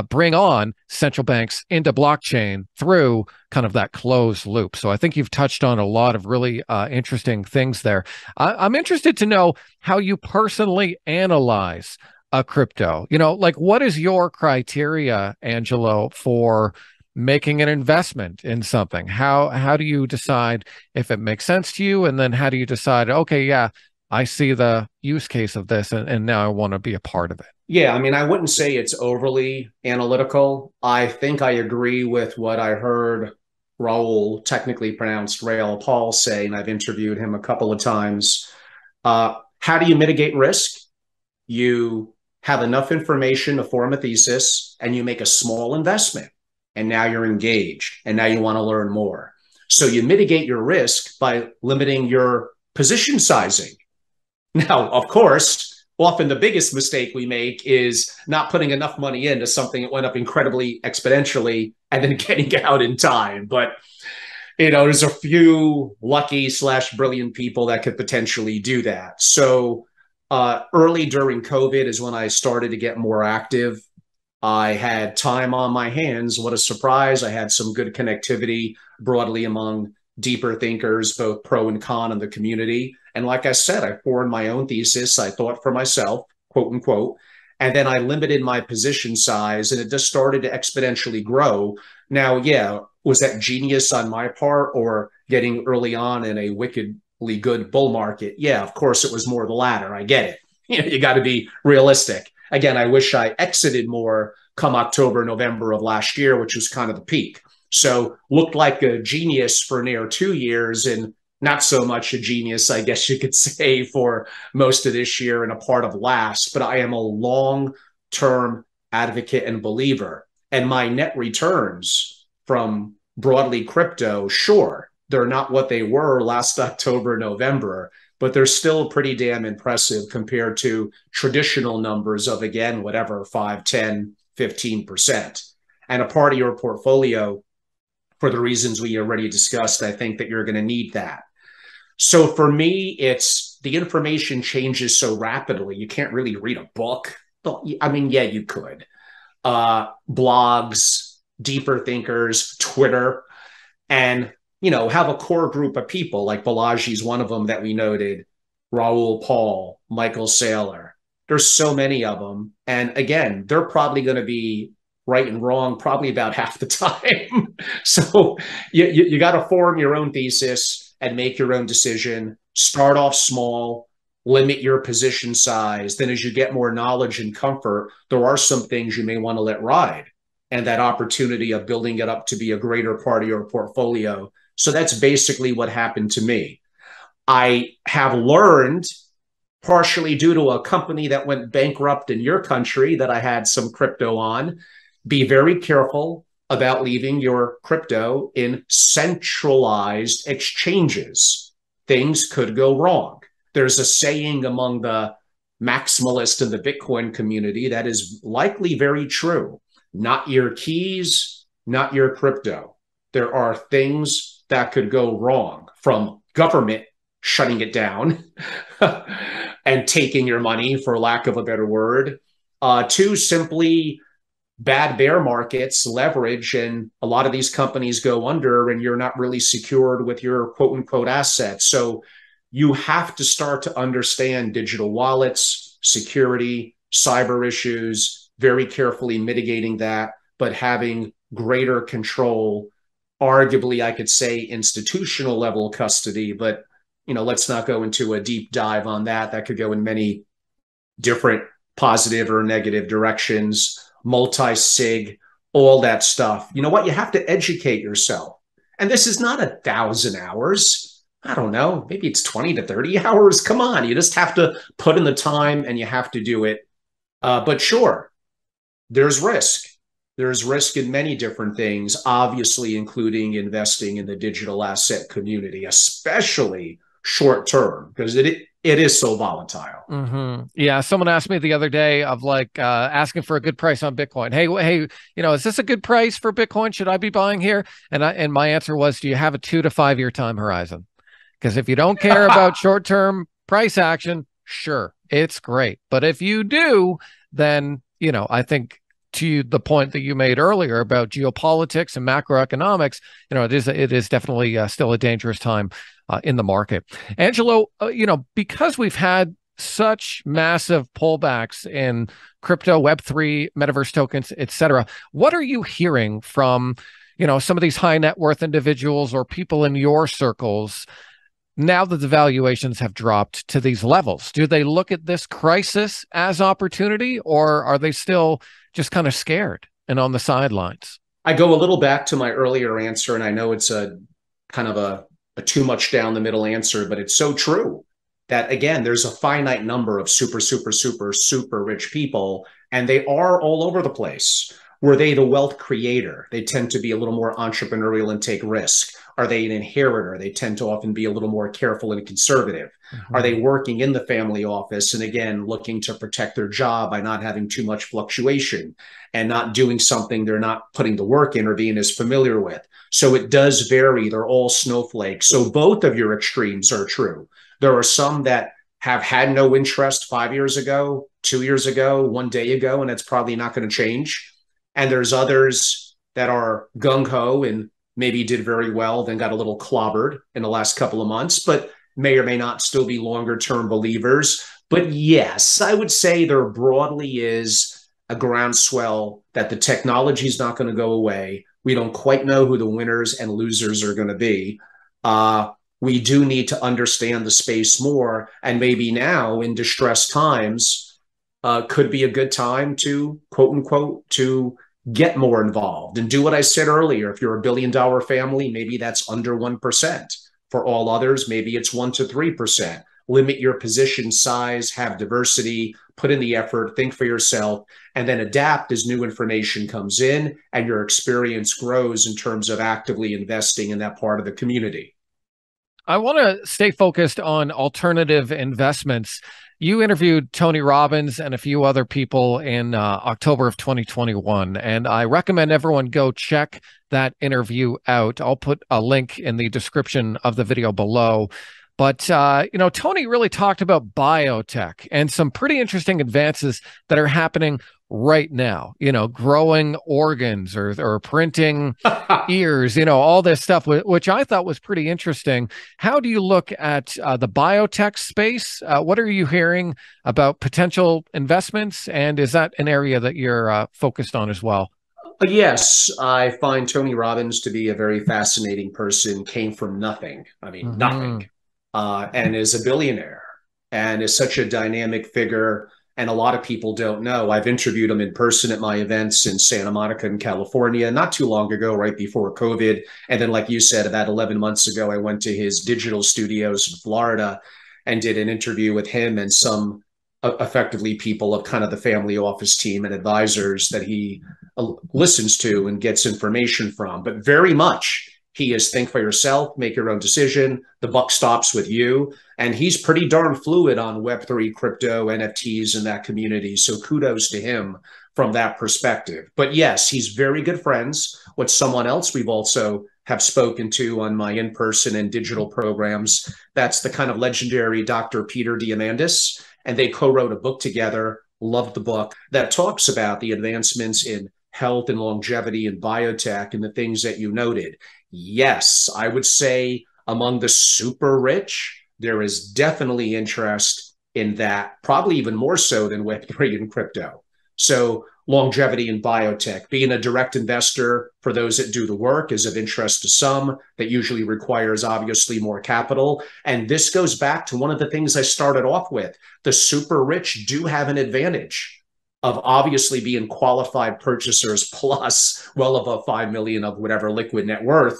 bring on central banks into blockchain through kind of that closed loop. So I think you've touched on a lot of really interesting things there. I'm interested to know how you personally analyze a crypto. Like, what is your criteria, Angelo, for making an investment in something? How do you decide if it makes sense to you? And then how do you decide, okay, yeah, I see the use case of this and now I want to be a part of it? Yeah, I mean, I wouldn't say it's overly analytical. I think I agree with what I heard Raul, technically pronounced Rail Paul, say, and I've interviewed him a couple of times. How do you mitigate risk? You have enough information to form a thesis and you make a small investment. And now you're engaged and now you want to learn more. So you mitigate your risk by limiting your position sizing. Now, of course, often the biggest mistake we make is not putting enough money into something that went up incredibly exponentially and then getting out in time. But, there's a few lucky / brilliant people that could potentially do that. So early during COVID is when I started to get more active. I had time on my hands. What a surprise. I had some good connectivity broadly among deeper thinkers, both pro and con in the community. And like I said, I formed my own thesis. I thought for myself, quote unquote, and then I limited my position size and it just started to exponentially grow. Now, yeah, was that genius on my part or getting early on in a wickedly good bull market? Yeah, of course, it was more the latter. I get it. You got to be realistic. Again, I wish I exited more come October, November of last year, which was kind of the peak. So looked like a genius for near 2 years and not so much a genius, I guess you could say, for most of this year and a part of last. But I am a long-term advocate and believer. And my net returns from broadly crypto, sure, they're not what they were last October, November, but they're still pretty damn impressive compared to traditional numbers of, again, whatever, 5, 10, 15%. And a part of your portfolio, for the reasons we already discussed, I think that you're going to need that. So for me, it's the information changes so rapidly. You can't really read a book. I mean, yeah, you could. Blogs, deeper thinkers, Twitter, and have a core group of people like Balaji's one of them that we noted, Raul Paul, Michael Saylor. There's so many of them. And again, they're probably going to be right and wrong probably about half the time. So you got to form your own thesis and make your own decision. Start off small, limit your position size. Then as you get more knowledge and comfort, there are some things you may want to let ride. And that opportunity of building it up to be a greater part of your portfolio. So that's basically what happened to me. I have learned, partially due to a company that went bankrupt in your country that I had some crypto on, be very careful about leaving your crypto in centralized exchanges. Things could go wrong. There's a saying among the maximalists in the Bitcoin community that is likely very true. Not your keys, not your crypto. There are things that could go wrong, from government shutting it down and taking your money, for lack of a better word, to simply bad bear markets, leverage, and a lot of these companies go under and you're not really secured with your quote unquote assets. So you have to start to understand digital wallets, security, cyber issues, very carefully mitigating that, but having greater control, arguably, I could say institutional level custody, but let's not go into a deep dive on that. That could go in many different positive or negative directions, multi-sig, all that stuff. You know what? You have to educate yourself. And this is not 1,000 hours. I don't know, maybe it's 20 to 30 hours. Come on, you just have to put in the time and you have to do it. But sure, there's risk. There's risk in many different things, obviously, including investing in the digital asset community, especially short term, because it is so volatile. Yeah, someone asked me the other day of like asking for a good price on Bitcoin. Hey, is this a good price for Bitcoin? Should I be buying here? And my answer was, do you have a 2 to 5 year time horizon? Because if you don't care about short term price action, sure, it's great. But if you do, then I think to the point that you made earlier about geopolitics and macroeconomics, it is definitely still a dangerous time in the market. Angelo, because we've had such massive pullbacks in crypto, Web3, metaverse tokens, et cetera, what are you hearing from, some of these high net worth individuals or people in your circles now that the valuations have dropped to these levels? Do they look at this crisis as opportunity, or are they still just kind of scared and on the sidelines? I go a little back to my earlier answer, and I know it's a kind of a too much down the middle answer, but it's so true that, again, there's a finite number of super, super, super, super rich people, and they are all over the place. Were they the wealth creator? They tend to be a little more entrepreneurial and take risk. Are they an inheritor? They tend to often be a little more careful and conservative. Are they working in the family office and, again, looking to protect their job by not having too much fluctuation and not doing something they're not putting the work in or being as familiar with? So it does vary. They're all snowflakes. So both of your extremes are true. There are some that have had no interest 5 years ago, 2 years ago, 1 day ago, and it's probably not going to change. And there's others that are gung-ho and maybe did very well, then got a little clobbered in the last couple of months, but may or may not still be longer-term believers. But yes, I would say there broadly is a groundswell that the technology is not going to go away. We don't quite know who the winners and losers are going to be. We do need to understand the space more, and maybe now in distressed times could be a good time to, quote unquote, to get more involved and do what I said earlier. If you're a $1 billion family, maybe that's under 1%. For all others, maybe it's 1 to 3%. Limit your position size, have diversity, put in the effort, think for yourself, and then adapt as new information comes in and your experience grows in terms of actively investing in that part of the community. I want to stay focused on alternative investments. You interviewed Tony Robbins and a few other people in October of 2021, and I recommend everyone go check that interview out. I'll put a link in the description of the video below. But, Tony really talked about biotech and some pretty interesting advances that are happening right now, growing organs or printing ears, all this stuff, which I thought was pretty interesting. How do you look at the biotech space? What are you hearing about potential investments? And is that an area that you're focused on as well? Yes, I find Tony Robbins to be a very fascinating person, came from nothing. I mean, nothing. And is a billionaire and is such a dynamic figure. And a lot of people don't know. I've interviewed him in person at my events in Santa Monica in California not too long ago, right before COVID. And then, like you said, about 11 months ago, I went to his digital studios in Florida and did an interview with him and some effectively people of kind of the family office team and advisors that he listens to and gets information from. But very much he is think for yourself, make your own decision. The buck stops with you. And he's pretty darn fluid on Web3, crypto, NFTs, and that community. So kudos to him from that perspective. But yes, he's very good friends with someone else we've also have spoken to on my in-person and digital programs. That's the kind of legendary Dr. Peter Diamandis. And they co-wrote a book together, loved the book, that talks about the advancements in health and longevity and biotech and the things that you noted. Yes, I would say among the super rich, there is definitely interest in that, probably even more so than Web3 and crypto. So longevity in biotech, being a direct investor for those that do the work is of interest to some. That usually requires obviously more capital. And this goes back to one of the things I started off with. The super rich do have an advantage of obviously being qualified purchasers plus well above 5 million of whatever liquid net worth.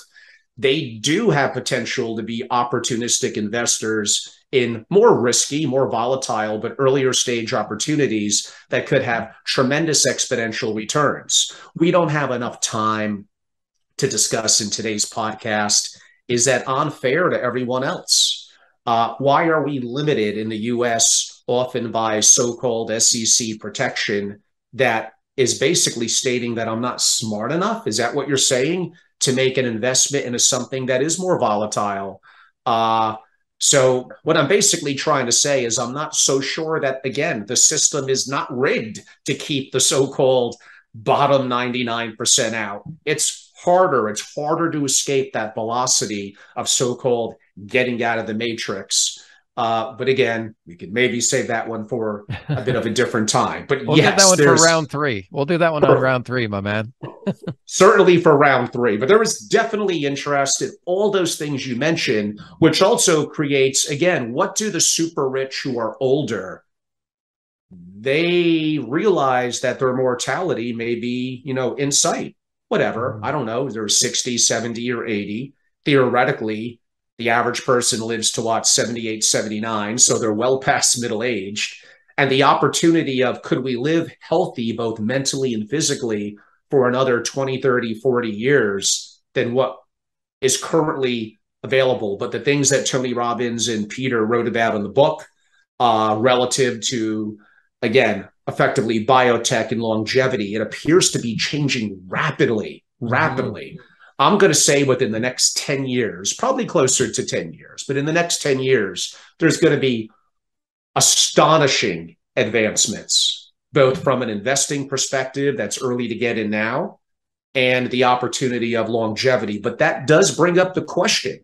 they do have potential to be opportunistic investors in more risky, more volatile, but earlier stage opportunities that could have tremendous exponential returns. We don't have enough time to discuss in today's podcast. Is that unfair to everyone else? Why are we limited in the US often by so-called SEC protection that is basically stating that I'm not smart enough? Is that what you're saying? To make an investment into something that is more volatile. So what I'm basically trying to say is I'm not so sure that, again, the system is not rigged to keep the so-called bottom 99% out. It's harder to escape that velocity of so-called getting out of the matrix. But again, we could maybe save that one for a bit of a different time. But we'll get that one for round 3. We'll do that one on round 3, my man. Certainly for round 3. But there was definitely interest in all those things you mentioned, which also creates, again, what do the super rich who are older, they realize that their mortality may be, in sight. Whatever, I don't know, they're 60, 70, or 80. Theoretically, the average person lives to what, 78, 79, so they're well past middle-aged. And the opportunity of could we live healthy, both mentally and physically, for another 20, 30, 40 years than what is currently available. But the things that Tony Robbins and Peter wrote about in the book relative to, again, effectively biotech and longevity, it appears to be changing rapidly. I'm going to say within the next 10 years, probably closer to 10 years, but in the next 10 years, there's going to be astonishing advancements, both from an investing perspective that's early to get in now and the opportunity of longevity. But that does bring up the question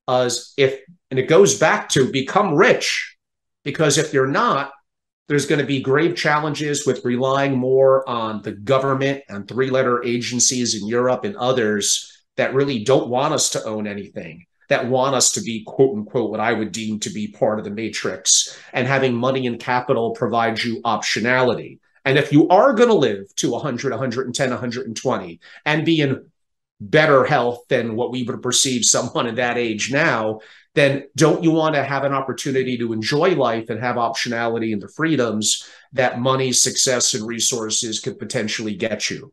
as if, and it goes back to become rich, because if you're not, there's going to be grave challenges with relying more on the government and 3-letter agencies in Europe and others that really don't want us to own anything, that want us to be, quote unquote, what I would deem to be part of the matrix, and having money and capital provides you optionality. And if you are going to live to 100, 110, 120 and be in better health than what we would perceive someone at that age now, then don't you want to have an opportunity to enjoy life and have optionality and the freedoms that money, success, and resources could potentially get you?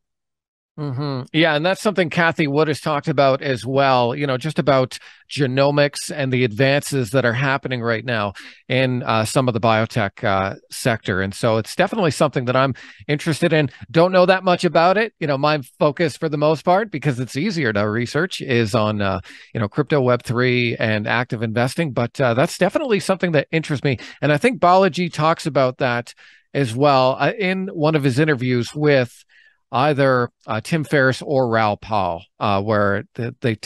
Yeah, and that's something Kathy Wood has talked about as well, just about genomics and the advances that are happening right now in some of the biotech sector. And so it's definitely something that I'm interested in. Don't know that much about it. My focus for the most part, because it's easier to research, is on, crypto, Web3, and active investing. But that's definitely something that interests me. And I think Balaji talks about that as well in one of his interviews with either Tim Ferriss or Raoul Pal, where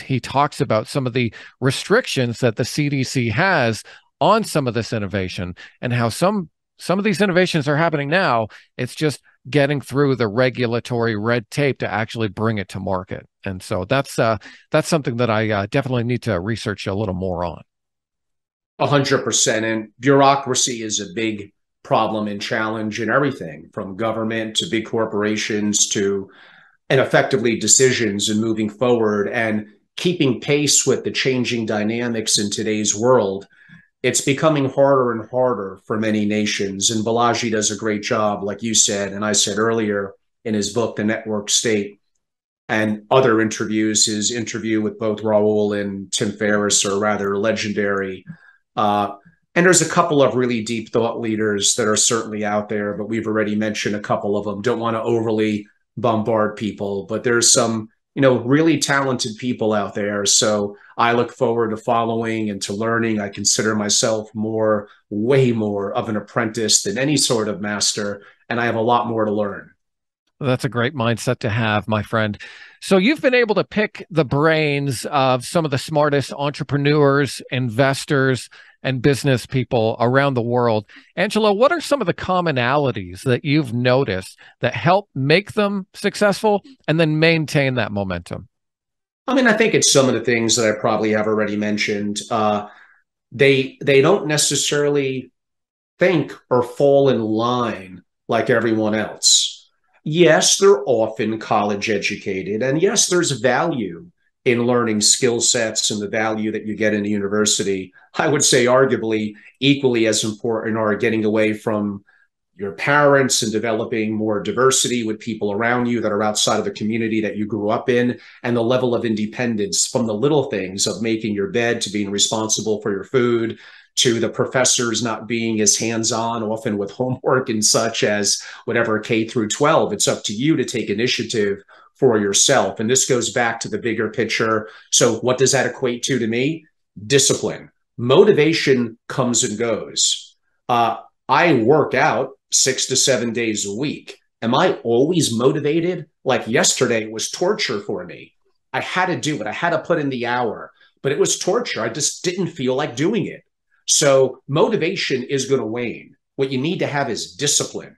he talks about some of the restrictions that the CDC has on some of this innovation and how some of these innovations are happening now. It's just getting through the regulatory red tape to actually bring it to market. And so that's something that I definitely need to research a little more on. 100%. And bureaucracy is a big problem and challenge in everything from government to big corporations to, and effectively decisions and moving forward and keeping pace with the changing dynamics in today's world. It's becoming harder and harder for many nations. And Balaji does a great job, like you said, and I said earlier in his book, The Network State, and other interviews. His interview with both Raoul and Tim Ferriss are rather legendary. And there's a couple of really deep thought leaders that are certainly out there, but we've already mentioned a couple of them. Don't want to overly bombard people, but there's some, really talented people out there. So I look forward to following and to learning. I consider myself way more of an apprentice than any sort of master, and I have a lot more to learn. That's a great mindset to have, my friend. So you've been able to pick the brains of some of the smartest entrepreneurs, investors, and business people around the world. Angelo, what are some of the commonalities that you've noticed that help make them successful and then maintain that momentum? I think it's some of the things that I probably have already mentioned. They don't necessarily think or fall in line like everyone else. Yes, they're often college educated, and yes, there's value in learning skill sets and the value that you get in the university. I would say arguably equally as important are getting away from your parents and developing more diversity with people around you that are outside of the community that you grew up in, and the level of independence from the little things of making your bed to being responsible for your food to the professors not being as hands-on often with homework and such as whatever K through 12. It's up to you to take initiative for yourself. And this goes back to the bigger picture. So what does that equate to me? Discipline. Motivation comes and goes. I work out 6 to 7 days a week. Am I always motivated? Like yesterday, it was torture for me. I had to do it. I had to put in the hour, but it was torture. I just didn't feel like doing it. So motivation is going to wane. What you need to have is discipline.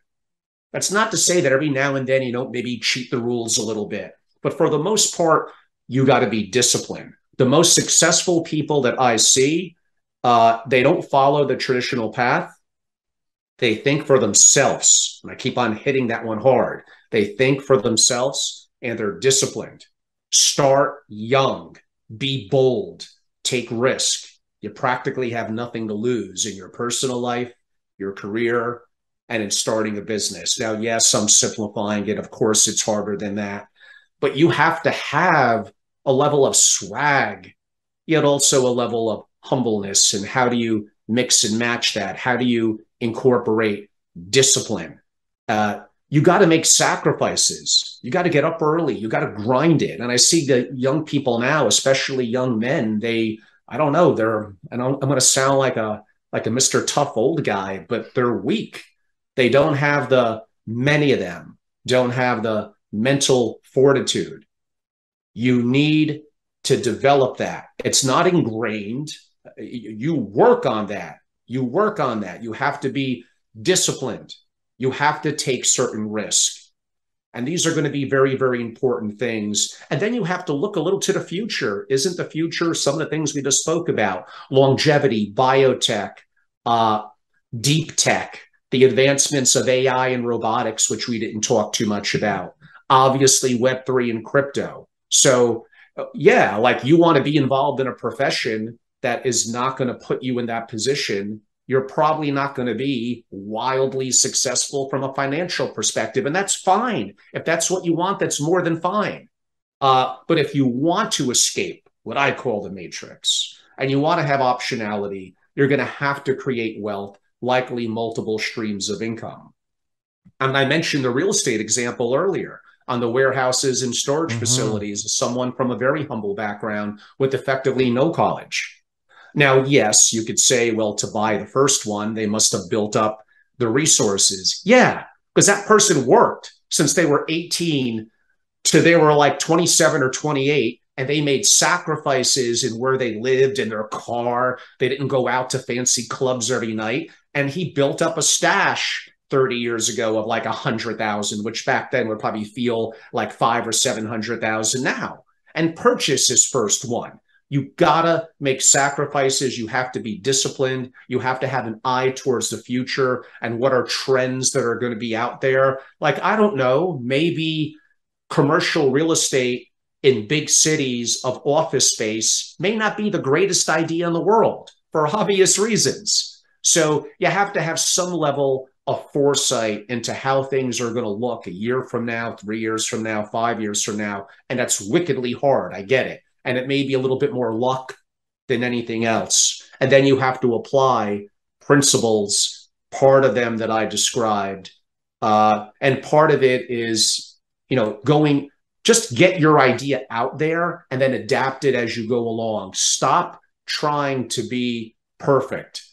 That's not to say that every now and then you don't maybe cheat the rules a little bit, but for the most part, you got to be disciplined. The most successful people that I see, they don't follow the traditional path. They think for themselves. And I keep on hitting that one hard. They think for themselves and they're disciplined. Start young, be bold, take risk. You practically have nothing to lose in your personal life, your career, and in starting a business. Now, yes, I'm simplifying it. Of course, it's harder than that. But you have to have a level of swag, yet also a level of humbleness. And how do you mix and match that? How do you incorporate discipline? You got to make sacrifices. You got to get up early. You got to grind it. And I see the young people now, especially young men, I don't know, I'm going to sound like a Mr. Tough old guy, but they're weak. They don't have many of them don't have the mental fortitude. You need to develop that. It's not ingrained. You work on that. You work on that. You have to be disciplined. You have to take certain risks. And these are going to be very, very important things. And then you have to look a little to the future. Isn't the future some of the things we just spoke about? Longevity, biotech, deep tech, the advancements of AI and robotics, which we didn't talk too much about. Obviously, Web3 and crypto. So, yeah, like you want to be involved in a profession that is not going to put you in that position. You're probably not going to be wildly successful from a financial perspective. And that's fine. If that's what you want, that's more than fine. But if you want to escape what I call the matrix, and you want to have optionality, you're going to have to create wealth, likely multiple streams of income. And I mentioned the real estate example earlier on the warehouses and storage facilities, someone from a very humble background with effectively no college. Now, yes, you could say, well, to buy the first one, they must have built up the resources. Yeah, because that person worked since they were 18 to they were like 27 or 28, and they made sacrifices in where they lived, in their car. They didn't go out to fancy clubs every night. And he built up a stash 30 years ago of like 100,000, which back then would probably feel like 500,000 or 700,000 now, and purchase his first one. You gotta make sacrifices. You have to be disciplined. You have to have an eye towards the future and what are trends that are going to be out there. Like, I don't know, maybe commercial real estate in big cities of office space may not be the greatest idea in the world for obvious reasons. So you have to have some level of foresight into how things are going to look a year from now, 3 years from now, 5 years from now. And that's wickedly hard. I get it. And it may be a little bit more luck than anything else. And then you have to apply principles, part of them that I described. And part of it is, just get your idea out there and then adapt it as you go along. Stop trying to be perfect,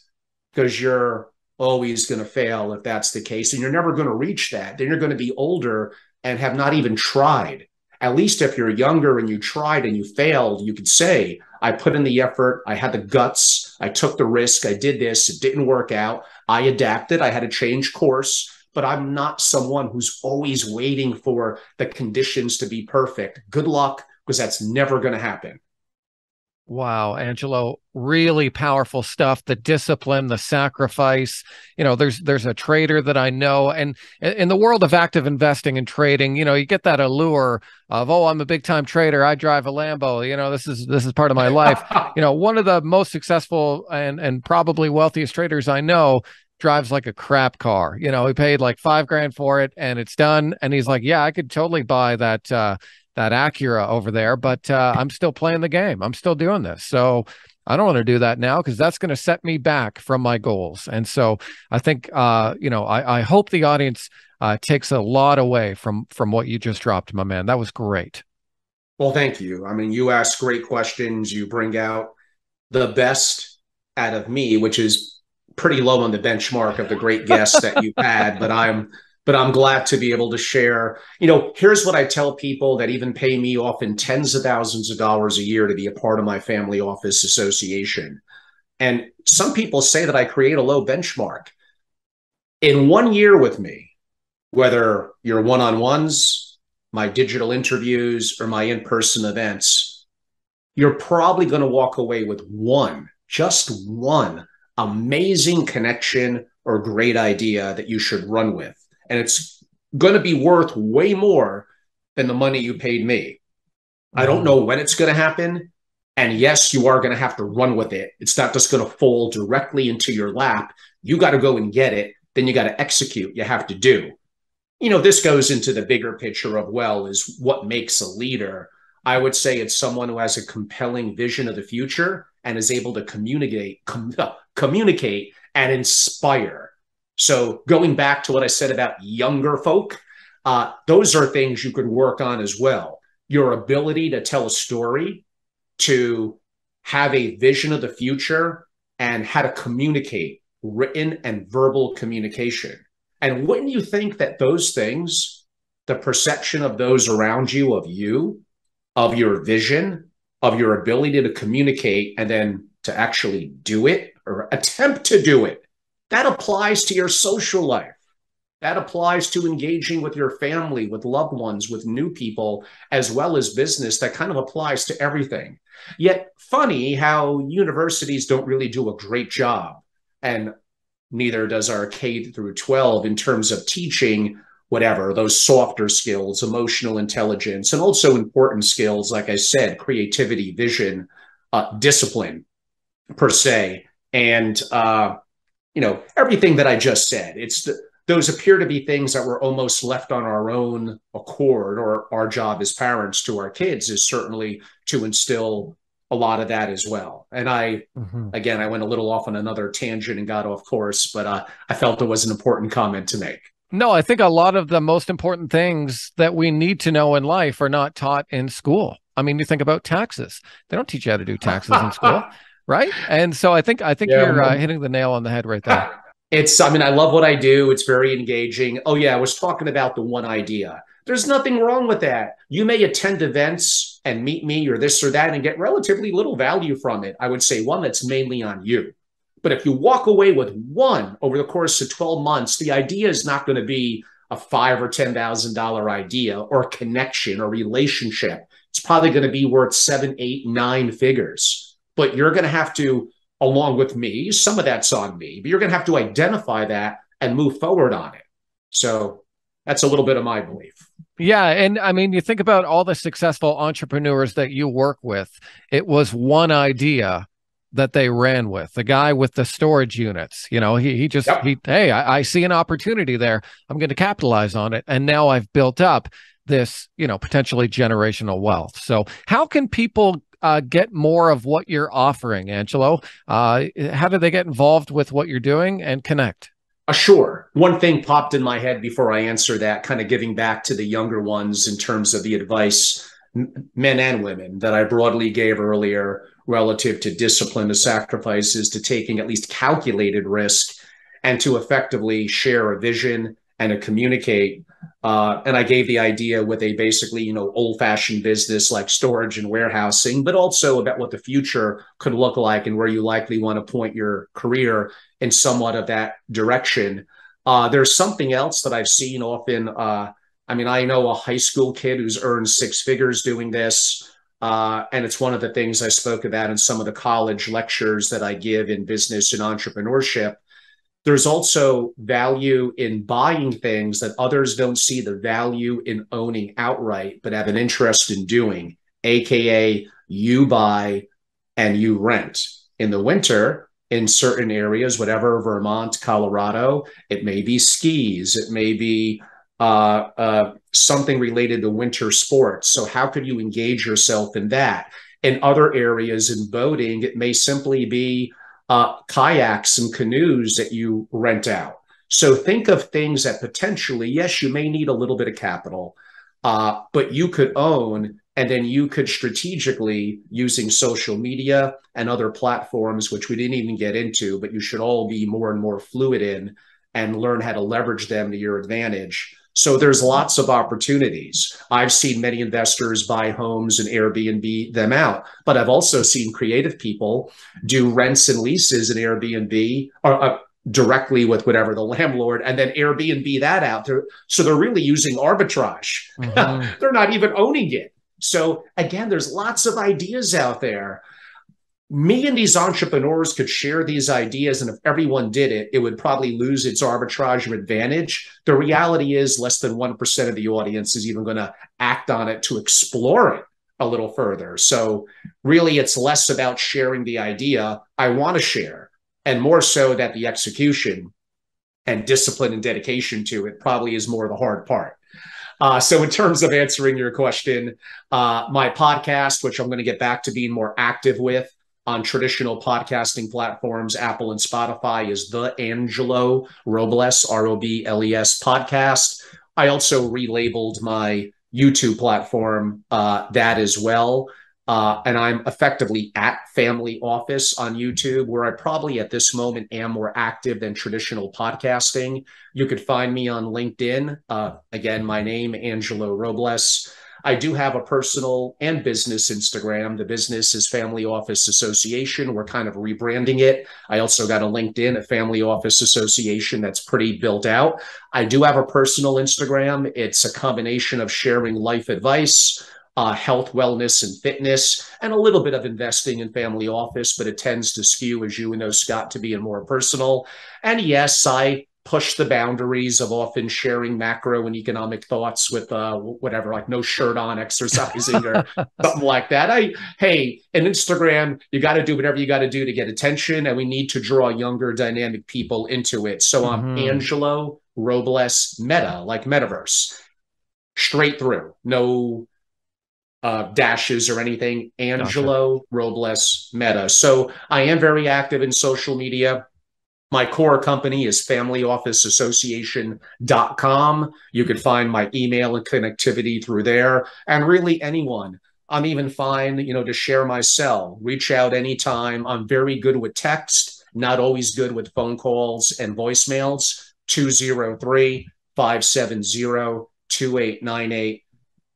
because you're always going to fail if that's the case. And you're never going to reach that. Then you're going to be older and have not even tried. At least if you're younger and you tried and you failed, you could say, I put in the effort, I had the guts, I took the risk, I did this, it didn't work out, I adapted, I had to change course, but I'm not someone who's always waiting for the conditions to be perfect. Good luck, because that's never going to happen. Wow, Angelo, really powerful stuff. The discipline, the sacrifice. There's a trader that I know, and in the world of active investing and trading, you get that allure of, oh, I'm a big time trader. I drive a Lambo. This is part of my life. One of the most successful and probably wealthiest traders I know drives like a crap car. He paid like $5,000 for it, and it's done. And he's like, yeah, I could totally buy that Acura over there, but I'm still playing the game. I'm still doing this. So I don't want to do that now because that's going to set me back from my goals. And so I think, I hope the audience takes a lot away from what you just dropped, my man. That was great. Well, thank you. I mean, you ask great questions. You bring out the best out of me, which is pretty low on the benchmark of the great guests that you've had, but I'm glad to be able to share. Here's what I tell people that even pay me often tens of thousands of dollars a year to be a part of my family office association. And some people say that I create a low benchmark. In 1 year with me, whether you're one-on-ones, my digital interviews, or my in-person events, you're probably going to walk away with just one amazing connection or great idea that you should run with. And it's going to be worth way more than the money you paid me. I don't know when it's going to happen. And yes, you are going to have to run with it. It's not just going to fall directly into your lap. You got to go and get it. Then you got to execute. You have to do. This goes into the bigger picture of, is what makes a leader. I would say it's someone who has a compelling vision of the future and is able to communicate and inspire. So going back to what I said about younger folk, those are things you could work on as well. Your ability to tell a story, to have a vision of the future, and how to communicate, written and verbal communication. And wouldn't you think that those things, the perception of those around you, of your vision, of your ability to communicate, and then to actually do it or attempt to do it, that applies to your social life. That applies to engaging with your family, with loved ones, with new people, as well as business. That kind of applies to everything. Yet funny how universities don't really do a great job, and neither does our K through 12 in terms of teaching those softer skills, emotional intelligence, and also important skills, like I said, creativity, vision, discipline per se. And everything that I just said, those appear to be things that were almost left on our own accord, or our job as parents to our kids is certainly to instill a lot of that as well. And again, I went a little off on another tangent and got off course, but I felt it was an important comment to make. No, I think a lot of the most important things that we need to know in life are not taught in school. I mean, you think about taxes. They don't teach you how to do taxes in school. Right. And so I think you're hitting the nail on the head right there. I love what I do. It's very engaging. Oh yeah, I was talking about the one idea. There's nothing wrong with that. You may attend events and meet me or this or that and get relatively little value from it. I would say one that's mainly on you. But if you walk away with one over the course of 12 months, the idea is not going to be a $5,000 or $10,000 idea or connection or relationship. It's probably going to be worth 7, 8, 9 figures. But you're going to have to, along with me, some of that's on me, but you're going to have to identify that and move forward on it. So that's a little bit of my belief. Yeah. And I mean, you think about all the successful entrepreneurs that you work with, it was one idea that they ran with. The guy with the storage units, hey, I see an opportunity there. I'm going to capitalize on it. And now I've built up this, potentially generational wealth. So how can people get more of what you're offering, Angelo? How do they get involved with what you're doing and connect? Sure. One thing popped in my head before I answer that, kind of giving back to the younger ones in terms of the advice, men and women, that I broadly gave earlier relative to discipline, to sacrifices, to taking at least calculated risk, and to effectively share a vision and to communicate. And I gave the idea with a basically, old-fashioned business like storage and warehousing, but also about what the future could look like and where you likely want to point your career in somewhat of that direction. There's something else that I've seen often. I know a high school kid who's earned 6 figures doing this. And it's one of the things I spoke about in some of the college lectures that I give in business and entrepreneurship. There's also value in buying things that others don't see the value in owning outright, but have an interest in doing, AKA you buy and you rent. In the winter, in certain areas, whatever, Vermont, Colorado, it may be skis, it may be something related to winter sports. So how could you engage yourself in that? In other areas, in boating, it may simply be kayaks and canoes that you rent out. So think of things that potentially, yes, you may need a little bit of capital, but you could own, and then you could strategically, using social media and other platforms, which we didn't even get into, but you should all be more and more fluid in and learn how to leverage them to your advantage. So there's lots of opportunities. I've seen many investors buy homes and Airbnb them out, but I've also seen creative people do rents and leases in Airbnb or directly with whatever the landlord, and then Airbnb that out. So they're really using arbitrage. Mm-hmm. They're not even owning it. So again, there's lots of ideas out there. Me and these entrepreneurs could share these ideas, and if everyone did it, it would probably lose its arbitrage advantage. The reality is less than 1% of the audience is even going to act on it to explore it a little further. So really, it's less about sharing the idea I want to share, and more so that the execution and discipline and dedication to it probably is more the hard part. So in terms of answering your question, my podcast, which I'm going to get back to being more active with on traditional podcasting platforms, Apple and Spotify, is the Angelo Robles, Robles podcast. I also relabeled my YouTube platform that as well. And I'm effectively at Family Office on YouTube, where I probably at this moment am more active than traditional podcasting. You could find me on LinkedIn. Again, my name, Angelo Robles. I do have a personal and business Instagram. The business is Family Office Association. We're kind of rebranding it. I also got a LinkedIn at Family Office Association that's pretty built out. I do have a personal Instagram. It's a combination of sharing life advice, health, wellness, and fitness, and a little bit of investing in Family Office, but it tends to skew, as you know, Scott, to being more personal. And yes, I push the boundaries of often sharing macro and economic thoughts with whatever, like no shirt on exercising or something like that. Hey, in Instagram, you got to do whatever you got to do to get attention, and we need to draw younger, dynamic people into it. So I'm Angelo Robles Meta, like metaverse, straight through, no dashes or anything. Angelo Robles Meta. So I am very active in social media. My core company is FamilyOfficeAssociation.com. You could find my email and connectivity through there. And really anyone, I'm even fine, to share my cell. Reach out anytime. I'm very good with text, not always good with phone calls and voicemails. 203-570-2898.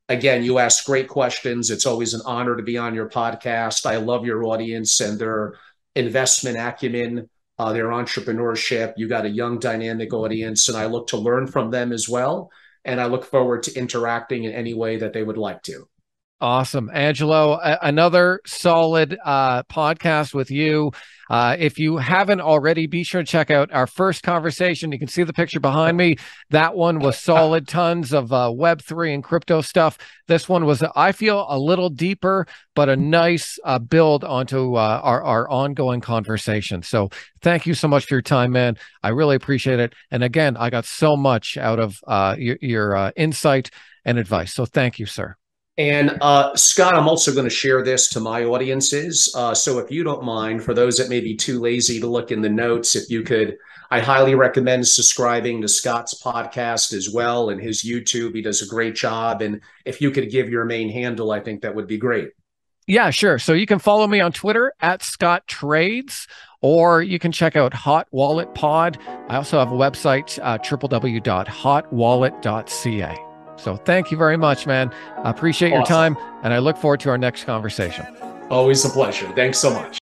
Again, you ask great questions. It's always an honor to be on your podcast. I love your audience and their investment acumen, their entrepreneurship. You got a young, dynamic audience, and I look to learn from them as well. And I look forward to interacting in any way that they would like to. Awesome. Angelo, another solid podcast with you. If you haven't already, be sure to check out our first conversation. You can see the picture behind me. That one was solid, tons of Web3 and crypto stuff. This one was, I feel, a little deeper, but a nice build onto our ongoing conversation. So thank you so much for your time, man. I really appreciate it. And again, I got so much out of your insight and advice. So thank you, sir. And Scott, I'm also going to share this to my audiences. So if you don't mind, for those that may be too lazy to look in the notes, if you could, I highly recommend subscribing to Scott's podcast as well and his YouTube. He does a great job. And if you could give your main handle, I think that would be great. Yeah, sure. So you can follow me on Twitter at Scott Trades, or you can check out Hot Wallet Pod. I also have a website, www.hotwallet.ca. So thank you very much, man. I appreciate your time, and I look forward to our next conversation. Always a pleasure. Thanks so much.